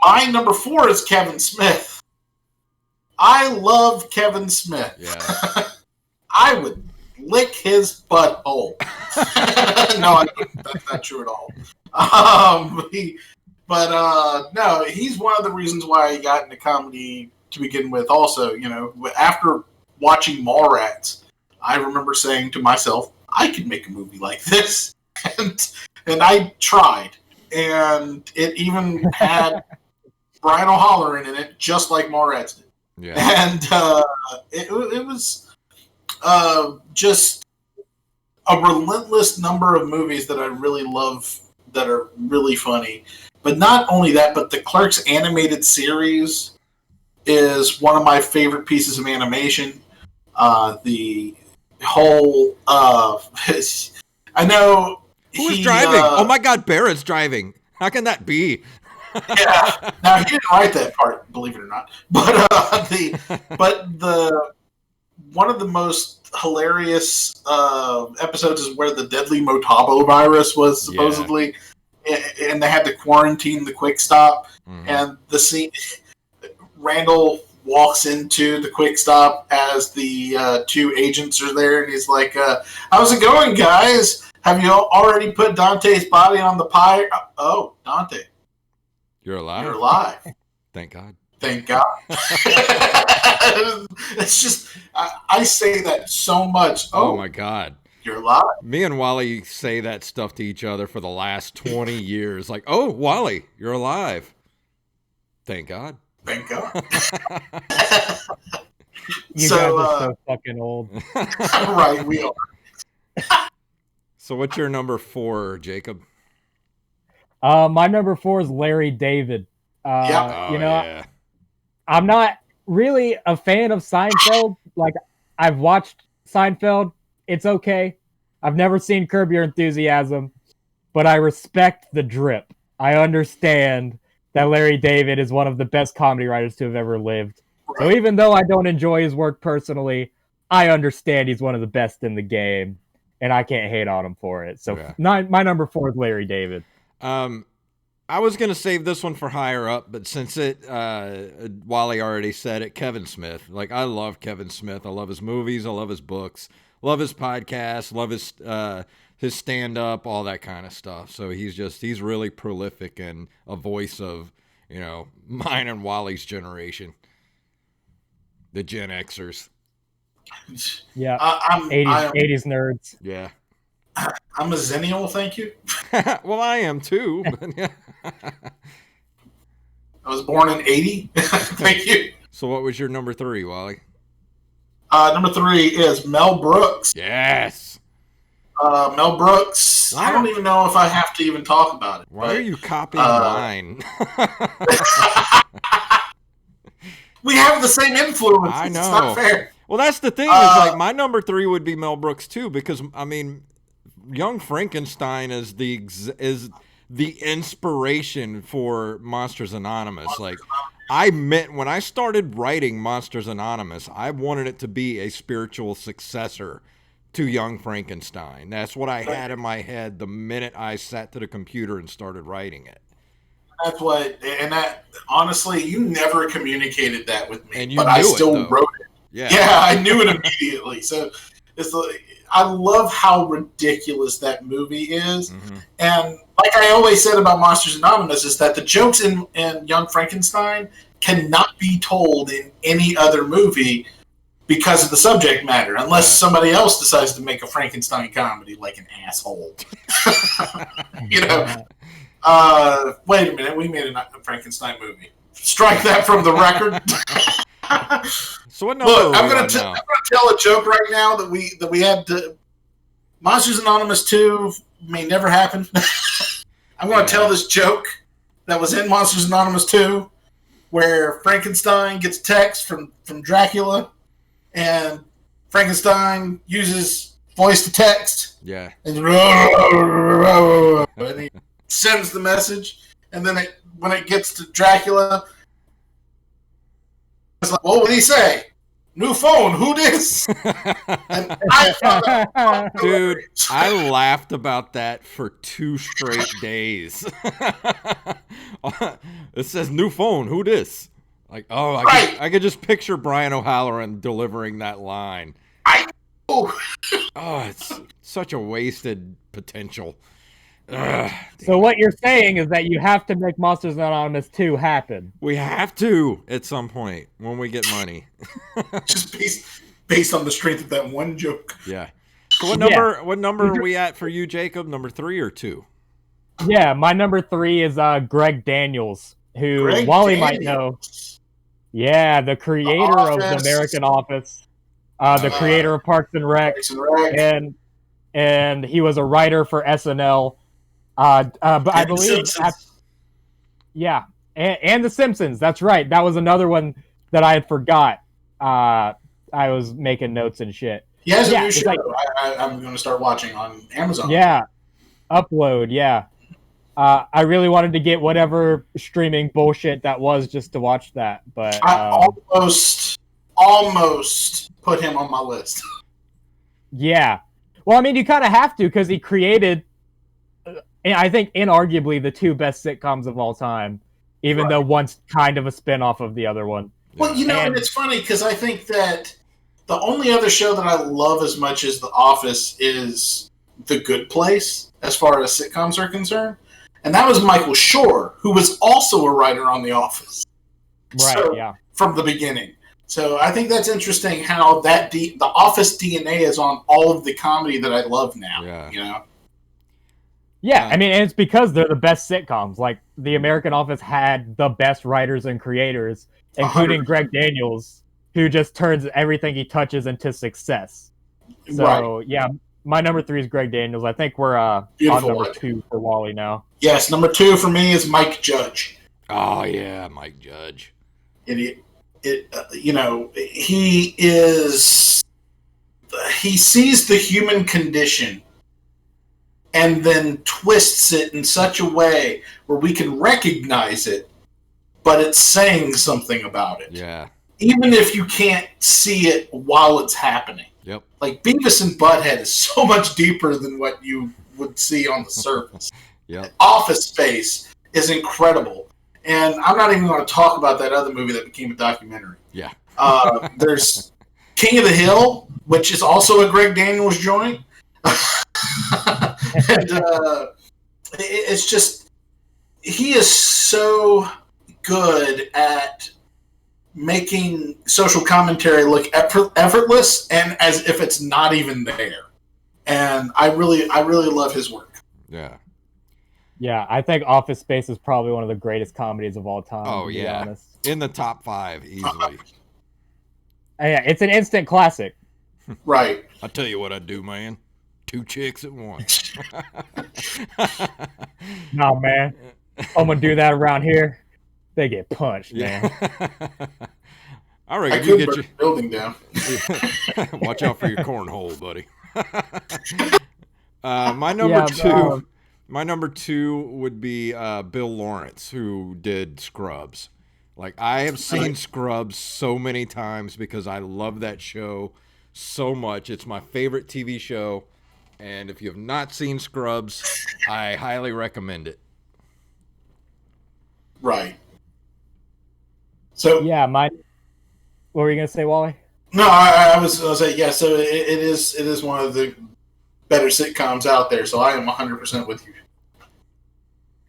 My number 4 is Kevin Smith. I love Kevin Smith. Yeah. I would lick his butthole. No, I wouldn't. That's not true at all. No, he's one of the reasons why I got into comedy to begin with. Also, after watching Mallrats, I remember saying to myself, I could make a movie like this. And I tried. And it even had Brian O'Halloran in it, just like Mallrats did. Yeah. And it was just a relentless number of movies that I really love that are really funny. But not only that, but the Clerks animated series is one of my favorite pieces of animation. The whole I know who's driving? Oh my God, Barrett's driving. How can that be? Yeah. Now he didn't write that part, believe it or not. But the one of the most hilarious episodes is where the deadly Motabo virus was supposedly, and they had to quarantine the Quick Stop, and the scene. Randall walks into the Quick Stop as the two agents are there, and he's like, "How's it going, guys? Have you already put Dante's body on the pyre?" Oh, Dante. You're alive? You're alive. Thank God. Thank God. It's just, I say that so much. Oh my God. You're alive. Me and Wally say that stuff to each other for the last 20 years. Like, oh, Wally, you're alive. Thank God. Thank God. You guys are so fucking old. Right, we are. So what's your number 4, Jacob? My number 4 is Larry David. Yeah. I'm not really a fan of Seinfeld. Like, I've watched Seinfeld. It's okay. I've never seen Curb Your Enthusiasm, but I respect the drip. I understand that Larry David is one of the best comedy writers to have ever lived. Right. So even though I don't enjoy his work personally, I understand he's one of the best in the game, and I can't hate on him for it. So my number 4 is Larry David. I was going to save this one for higher up, but since Wally already said it, Kevin Smith. Like, I love Kevin Smith. I love his movies. I love his books. Love his podcast. Love his stand-up, all that kind of stuff. So he's really prolific and a voice of, mine and Wally's generation. The Gen Xers. Yeah, 80s nerds. Yeah. I'm a Zennial, thank you. Well, I am too. I was born in 80. Thank you. So what was your number 3, Wally? Number 3 is Mel Brooks. Yes. Mel Brooks. Wow. I don't even know if I have to even talk about it. Why are you copying mine? We have the same influence. I know. It's not fair. Well, that's the thing. Is like my number 3 would be Mel Brooks too, because Young Frankenstein is the inspiration for Monsters Anonymous. Like, when I started writing Monsters Anonymous, I wanted it to be a spiritual successor to Young Frankenstein. That's what I had in my head the minute I sat to the computer and started writing it. Honestly, you never communicated that with me, but I still wrote it. Yeah, I knew it immediately. So it's like, I love how ridiculous that movie is. Mm-hmm. And like I always said about Monsters Anonymous is that the jokes in Young Frankenstein cannot be told in any other movie because of the subject matter, unless somebody else decides to make a Frankenstein comedy like an asshole. Wait a minute, we made a Frankenstein movie. Strike that from the record. So what number? Look, I'm gonna tell a joke right now that we had to. Monsters Anonymous 2 may never happen. I'm gonna tell this joke that was in Monsters Anonymous 2, where Frankenstein gets a text from Dracula, and Frankenstein uses voice to text. Yeah. And he sends the message, and then when it gets to Dracula. Like, what would he say? New phone, who this? And dude, I laughed about that for 2 straight days. It says new phone, who this? Like, I could just picture Brian O'Halloran delivering that line. Oh, it's such a wasted potential. So what you're saying is that you have to make Monsters Anonymous 2 happen. We have to at some point when we get money. Just based on the strength of that one joke. Yeah. So what number are we at for you, Jacob? Number 3 or 2? Yeah, my number 3 is Greg Daniels, who Wally might know. Yeah, the creator of The American Office, the creator of Parks and Rec, and he was a writer for SNL. But I believe, and The Simpsons. That's right. That was another one that I had forgot. I was making notes and shit. He has a new show. I'm going to start watching on Amazon. Yeah, Upload. Yeah. I really wanted to get whatever streaming bullshit that was just to watch that, but I almost put him on my list. Yeah. Well, I mean, you kind of have to because he created, I think, inarguably the 2 best sitcoms of all time, even though one's kind of a spin-off of the other one. Well, and it's funny because I think that the only other show that I love as much as The Office is The Good Place, as far as sitcoms are concerned. And that was Michael Schur, who was also a writer on The Office. Right, From the beginning. So I think that's interesting how The Office DNA is on all of the comedy that I love now. Yeah. You know? Yeah, I mean, and it's because they're the best sitcoms. Like, The American Office had the best writers and creators, including 100%. Greg Daniels, who just turns everything he touches into success. So, yeah, my number 3 is Greg Daniels. I think we're on number 2 for Wally now. Yes, number 2 for me is Mike Judge. Oh, yeah, Mike Judge. He sees the human condition and then twists it in such a way where we can recognize it, but it's saying something about it. Yeah. Even if you can't see it while it's happening. Yep. Like Beavis and Butthead is so much deeper than what you would see on the surface. Yep. Office Space is incredible. And I'm not even going to talk about that other movie that became a documentary. Yeah. There's King of the Hill, which is also a Greg Daniels joint. And it's just, he is so good at making social commentary look effortless and as if it's not even there. And I really love his work. Yeah. Yeah, I think Office Space is probably one of the greatest comedies of all time. Oh, yeah. To be honest. In the top 5, easily. Yeah, it's an instant classic. Right. I'll tell you what I do, man. 2 chicks at once. No, man. I'm going to do that around here. They get punched, man. I reckon you get your building down. Watch out for your cornhole, buddy. My number 2... My number 2 would be Bill Lawrence, who did Scrubs. Like, I have seen Scrubs so many times because I love that show so much. It's my favorite TV show. And if you have not seen Scrubs, I highly recommend it. Right. So yeah, what were you going to say, Wally? No, I was going to say, yeah, so it is one of the better sitcoms out there, so I am 100% with you.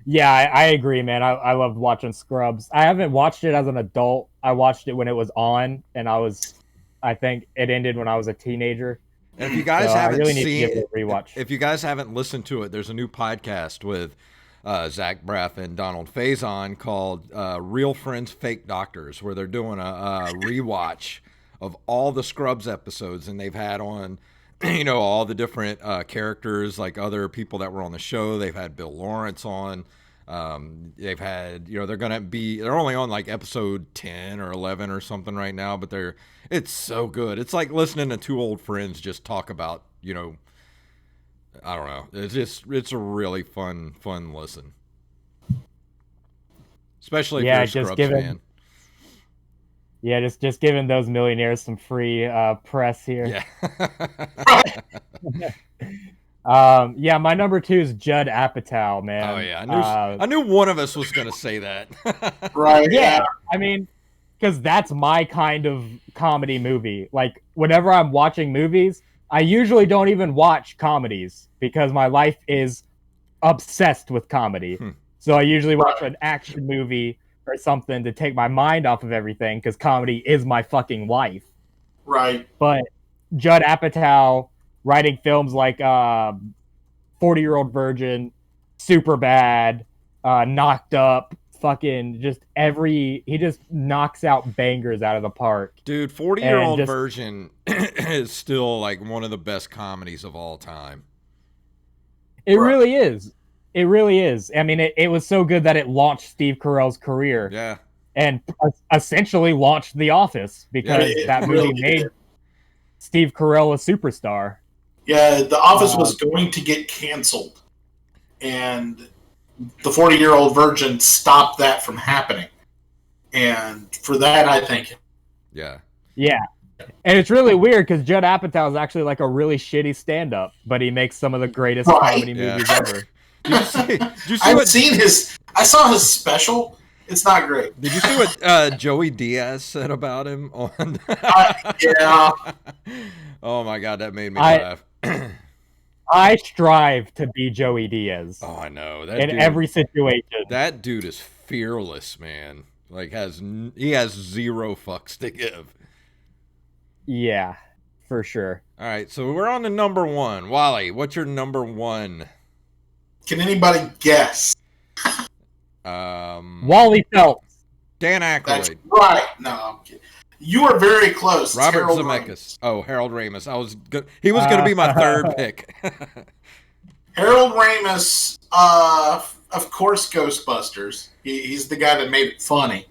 Yeah, I agree, man. I loved watching Scrubs. I haven't watched it as an adult. I watched it when it was on, and I think it ended when I was a teenager. And if you guys haven't really seen, need to give it a rewatch. If you guys haven't listened to it, there's a new podcast with Zach Braff and Donald Faison called Real Friends, Fake Doctors, where they're doing a rewatch of all the Scrubs episodes, and they've had on, all the different characters, like other people that were on the show. They've had Bill Lawrence on. They've had, they're only on like episode 10 or 11 or something right now, but it's so good. It's like listening to 2 old friends just talk about, I don't know. It's a really fun listen. Especially if you're a Scrubs fan. Yeah, just giving those millionaires some free press here. Yeah. Yeah, my number 2 is Judd Apatow, man. Oh yeah, I knew one of us was gonna say that. Right. Yeah, I mean, because that's my kind of comedy movie. Like, whenever I'm watching movies, I usually don't even watch comedies because my life is obsessed with comedy. So I usually watch an action movie or something to take my mind off of everything because comedy is my fucking life. Right. But Judd Apatow writing films like 40-Year-Old Virgin, Superbad, Knocked Up, fucking just he just knocks out bangers out of the park. Dude, 40-Year-Old Virgin is still like one of the best comedies of all time. It really is. It really is. I mean, it was so good that it launched Steve Carell's career. Yeah. And essentially launched The Office because that movie made Steve Carell a superstar. Yeah, The Office was going to get canceled. And the 40-Year-Old Virgin stopped that from happening. And for that, I think. Yeah. Yeah. And it's really weird because Judd Apatow is actually like a really shitty stand-up, but he makes some of the greatest comedy movies ever. Did you see I saw his special. It's not great. Did you see what Joey Diaz said about him on? Yeah. Oh my god, that made me laugh. I strive to be Joey Diaz. Oh, I know. Every situation. That dude is fearless, man. Like he has zero fucks to give. Yeah, for sure. All right, so we're on to number 1. Wally, what's your number 1? Can anybody guess? Wally Phelps. Dan Aykroyd. That's right. No, I'm kidding. You are very close. Robert Zemeckis. Oh, Harold Ramis. He was going to be my third pick. Harold Ramis, of course, Ghostbusters. He's the guy that made it funny.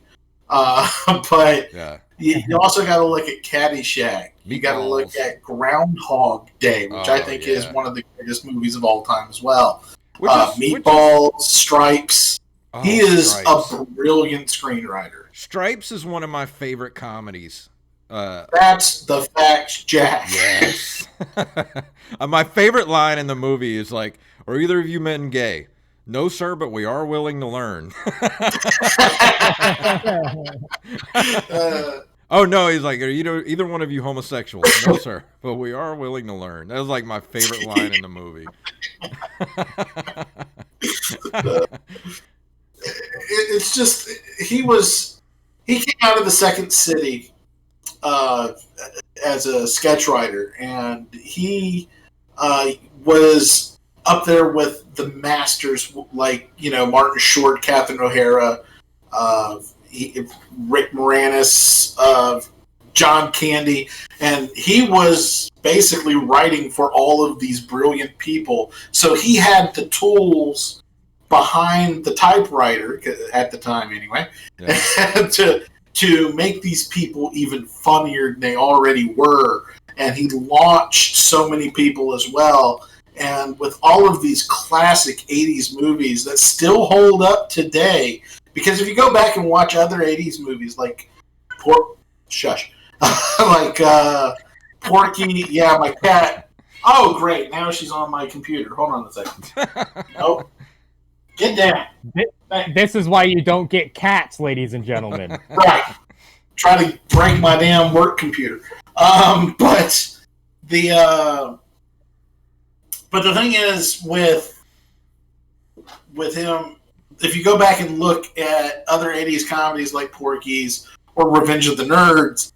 But you also got to look at Caddyshack. You got to look at Groundhog Day, which I think is one of the greatest movies of all time as well. Meatballs, Stripes. He is a brilliant screenwriter. Stripes is one of my favorite comedies. That's the facts, Jack. Yes. My favorite line in the movie is like, "Are either of you men gay?" "No, sir, but we are willing to learn." Oh no, he's like, "Are either one of you homosexual?" "No, sir, but we are willing to learn." That was like my favorite line in the movie. It's just he came out of the Second City as a sketch writer, and he was up there with the masters like Martin Short, Catherine O'Hara, Rick Moranis, John Candy, and he was basically writing for all of these brilliant people. So he had the tools behind the typewriter at the time, anyway, to make these people even funnier than they already were. And he launched so many people as well. And with all of these classic 80s movies that still hold up today, because if you go back and watch other 80s movies like Porky, yeah, my cat. Oh, great. Now she's on my computer. Hold on a second. Nope. Get down. This is why you don't get cats, ladies and gentlemen. Right. Try to break my damn work computer. But the thing is with him, if you go back and look at other 80s comedies like Porky's or Revenge of the Nerds,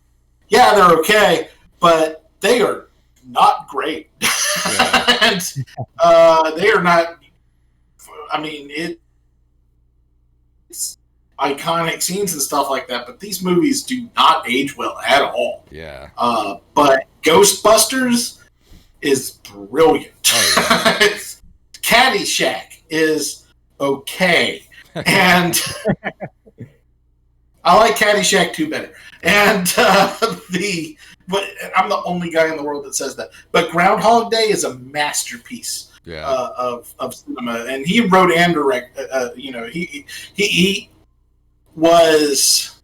yeah, they're okay, but they are not great. Yeah. And they are not. I mean, it's iconic scenes and stuff like that, but these movies do not age well at all. Yeah. But Ghostbusters is brilliant. Oh, yeah. Caddyshack is okay. And I like Caddyshack 2 better. And but I'm the only guy in the world that says that. But Groundhog Day is a masterpiece. Yeah. Of cinema, and he wrote and directed. He was,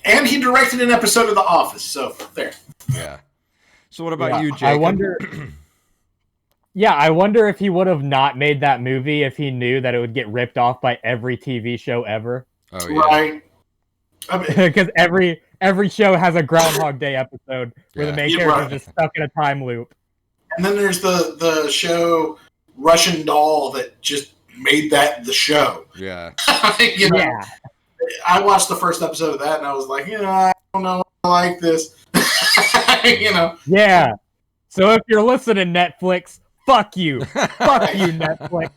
and he directed an episode of The Office. So there. Yeah. So what about you, Jacob? I wonder. Yeah, I wonder if he would have not made that movie if he knew that it would get ripped off by every TV show ever. Oh yeah. Right. Because every show has a Groundhog Day episode where the main character is just stuck in a time loop. And then there's the show Russian doll that just made that the show. Yeah. You know, I watched the first episode of that and I was like, I don't know if I like this. You know. Yeah. So if you're listening, Netflix, fuck you. Fuck you, Netflix.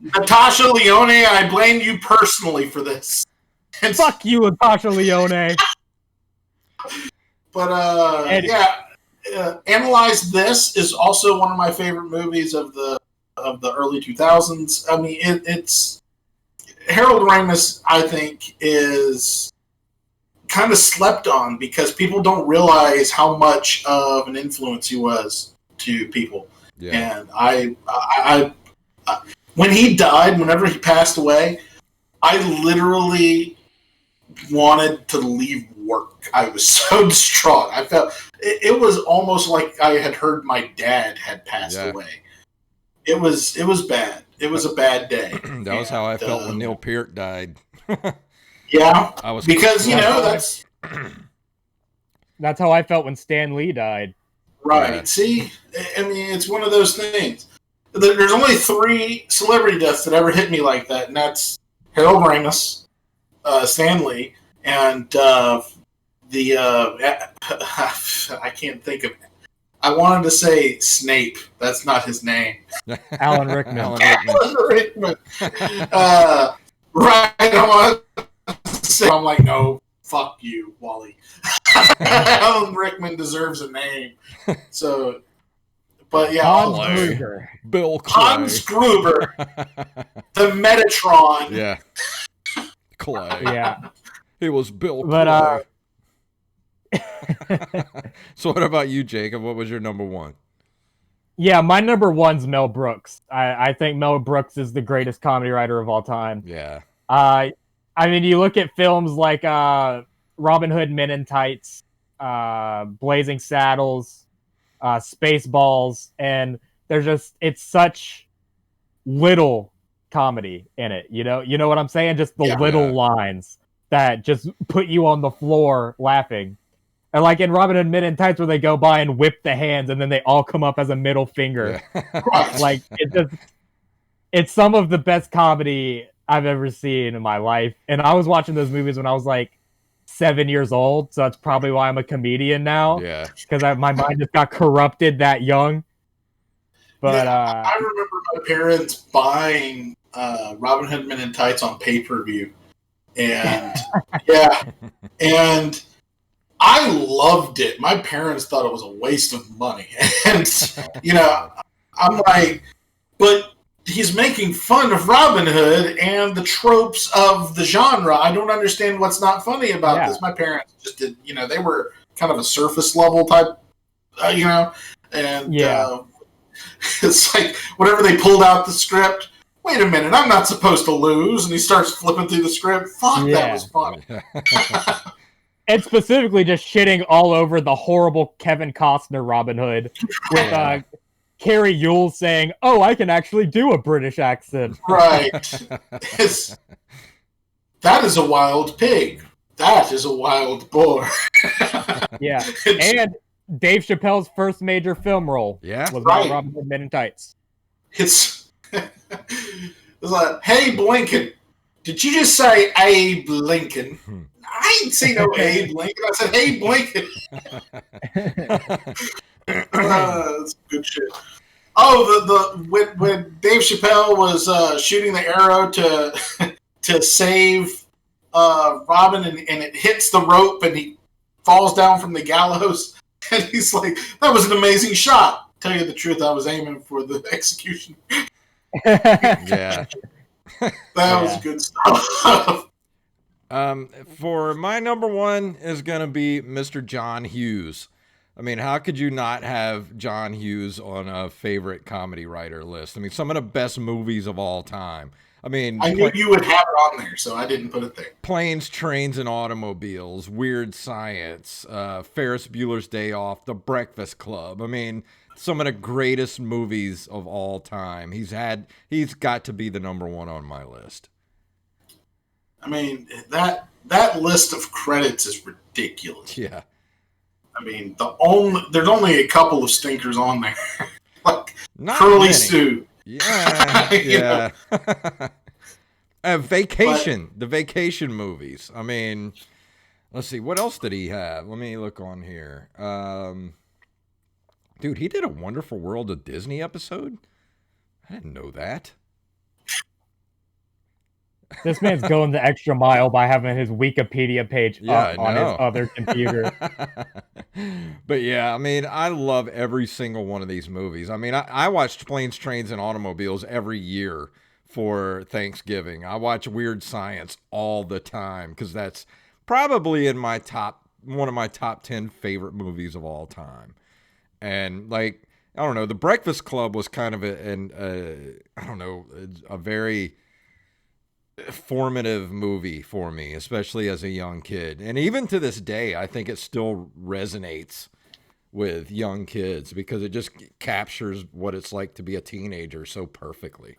Natasha Lyonne, I blame you personally for this. And fuck you, Natasha Lyonne. But Analyze This is also one of my favorite movies of the early 2000s. I mean, it's Harold Ramis, I think, is kind of slept on because people don't realize how much of an influence he was to people. Yeah. And I when he died, whenever he passed away, I literally wanted to leave work. I was so distraught. I felt it was almost like I had heard my dad had passed away. It was bad. It was a bad day. That was how I felt when Neil Peart died. Yeah, I was because that's how I felt when Stan Lee died. Right. Yeah. See, I mean, it's one of those things. There's only 3 celebrity deaths that ever hit me like that, and that's Harold Ramis, Stan Lee, and I can't think of it. I wanted to say Snape. That's not his name. Alan Rickman. Alan Rickman. Right. I'm like, no, fuck you, Wally. Alan Rickman deserves a name. So, but yeah, Hans Gruber. Bill Clay. Hans Gruber, the Metatron. Yeah. Clay. Yeah. He was Bill Clay. So what about you, Jacob? What was your number 1? Yeah, my number 1's Mel Brooks. I think Mel Brooks is the greatest comedy writer of all time. Yeah. I mean, you look at films like Robin Hood Men in Tights, Blazing Saddles, Spaceballs, and it's such little comedy in it. You know what I'm saying? Just the little lines that just put you on the floor laughing. And like in Robin Hood Men in Tights, where they go by and whip the hands, and then they all come up as a middle finger. Yeah. Like it's some of the best comedy I've ever seen in my life. And I was watching those movies when I was like 7 years old, so that's probably why I'm a comedian now. Yeah, because my mind just got corrupted that young. But I remember my parents buying Robin Hood Men in Tights on pay-per-view, and and I loved it. My parents thought it was a waste of money. And, I'm like, but he's making fun of Robin Hood and the tropes of the genre. I don't understand what's not funny about this. My parents just did, they were kind of a surface level type, and it's like whenever they pulled out the script, wait a minute, I'm not supposed to lose. And he starts flipping through the script. Fuck, that was funny. And specifically just shitting all over the horrible Kevin Costner Robin Hood with Carrie Ewell saying, "Oh, I can actually do a British accent." Right. That is a wild pig. That is a wild boar. Yeah. And Dave Chappelle's first major film role was Robin Hood Men in Tights. It's like, hey, Blinken, did you just say Abe Lincoln? I ain't say no Abe Lincoln. I said, hey, Blinken. That's good shit. Oh, when Dave Chappelle was shooting the arrow to save Robin, and it hits the rope, and he falls down from the gallows, and he's like, "That was an amazing shot." Tell you the truth, I was aiming for the execution. Yeah, that was good stuff. For my number 1 is gonna be Mr. John Hughes. I mean, how could you not have John Hughes on a favorite comedy writer list? I mean, some of the best movies of all time. I mean, I knew you would have it on there, so I didn't put it there. Planes, Trains, and Automobiles, Weird Science, Ferris Bueller's Day Off, The Breakfast Club. I mean, some of the greatest movies of all time. He's got to be the number 1 on my list. I mean, that list of credits is ridiculous. Yeah. I mean, there's only a couple of stinkers on there. Like Not Curly many. Sue. Yeah, You yeah. Vacation, the vacation movies. I mean, let's see, what else did he have? Let me look on here. Dude, he did a Wonderful World of Disney episode. I didn't know that. This man's going the extra mile by having his Wikipedia page Yeah, up on his other computer. But yeah, I mean, I love every single one of these movies. I mean, I watched Planes, Trains, and Automobiles every year for Thanksgiving. I watch Weird Science all the time because that's probably in my one of my top 10 favorite movies of all time. And like, I don't know, The Breakfast Club was kind of I don't know, a very formative movie for me, especially as a young kid. And even to this day, I think it still resonates with young kids because it just captures what it's like to be a teenager so perfectly.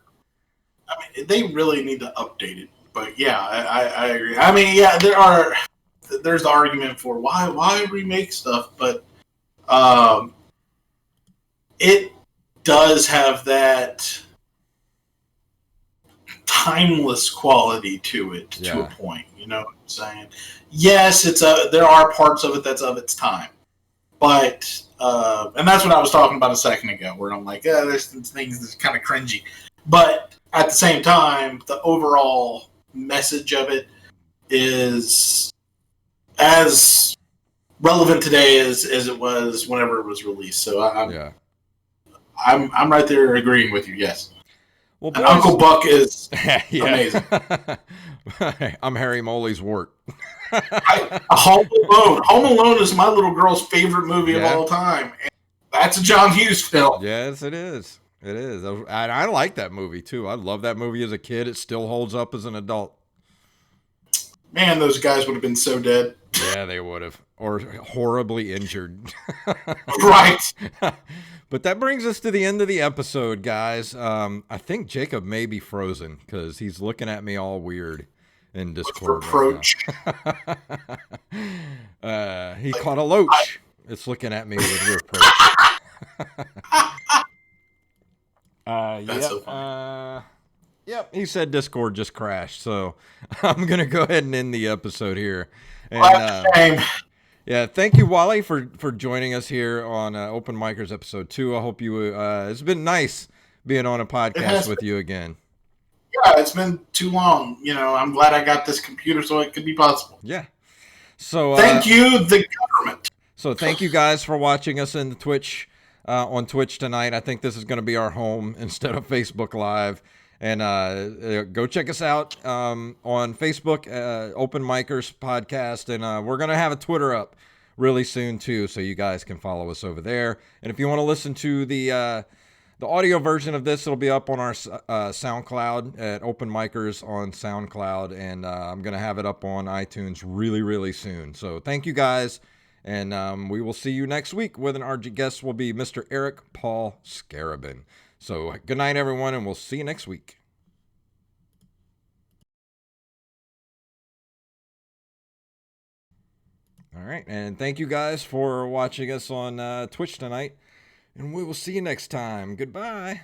I mean, they really need to update it. But yeah, I agree. I mean, yeah, there's the argument for why remake stuff, but it does have that timeless quality to it to a point. You know what I'm saying? Yes, there are parts of it that's of its time, but and that's what I was talking about a second ago, where I'm like, there's some things that's kind of cringy, but at the same time, the overall message of it is as relevant today as it was whenever it was released. So I'm right there agreeing with you. Yes. Well, and Uncle Buck is amazing. I'm Harry Moley's wart. Home Alone. Home Alone is my little girl's favorite movie of all time. And that's a John Hughes film. Yes, it is. It is. And I like that movie, too. I love that movie as a kid. It still holds up as an adult. Man, those guys would have been so dead. Yeah, they would have. Or horribly injured. Right. But that brings us to the end of the episode, guys. I think Jacob may be frozen because he's looking at me all weird in Discord. Reproach. He caught a loach. It's looking at me with reproach. That's so funny. Yep, he said Discord just crashed, so I'm going to go ahead and end the episode here. And, yeah, thank you, Wally, for joining us here on Open Micers episode 2. I hope you it's been nice being on a podcast with you again. Yeah, it's been too long. You know, I'm glad I got this computer so it could be possible. Yeah. So thank you, the government. So thank you guys for watching us in the Twitch on Twitch tonight. I think this is going to be our home instead of Facebook Live. And go check us out on Facebook, Open Micers Podcast. And we're going to have a Twitter up really soon, too, so you guys can follow us over there. And if you want to listen to the audio version of this, it'll be up on our SoundCloud at Open Micers on SoundCloud. And I'm going to have it up on iTunes really, really soon. So thank you, guys. And we will see you next week with our guest will be Mr. Eric Paul Scarabin. So good night, everyone, and we'll see you next week. All right, and thank you guys for watching us on Twitch tonight, and we will see you next time. Goodbye.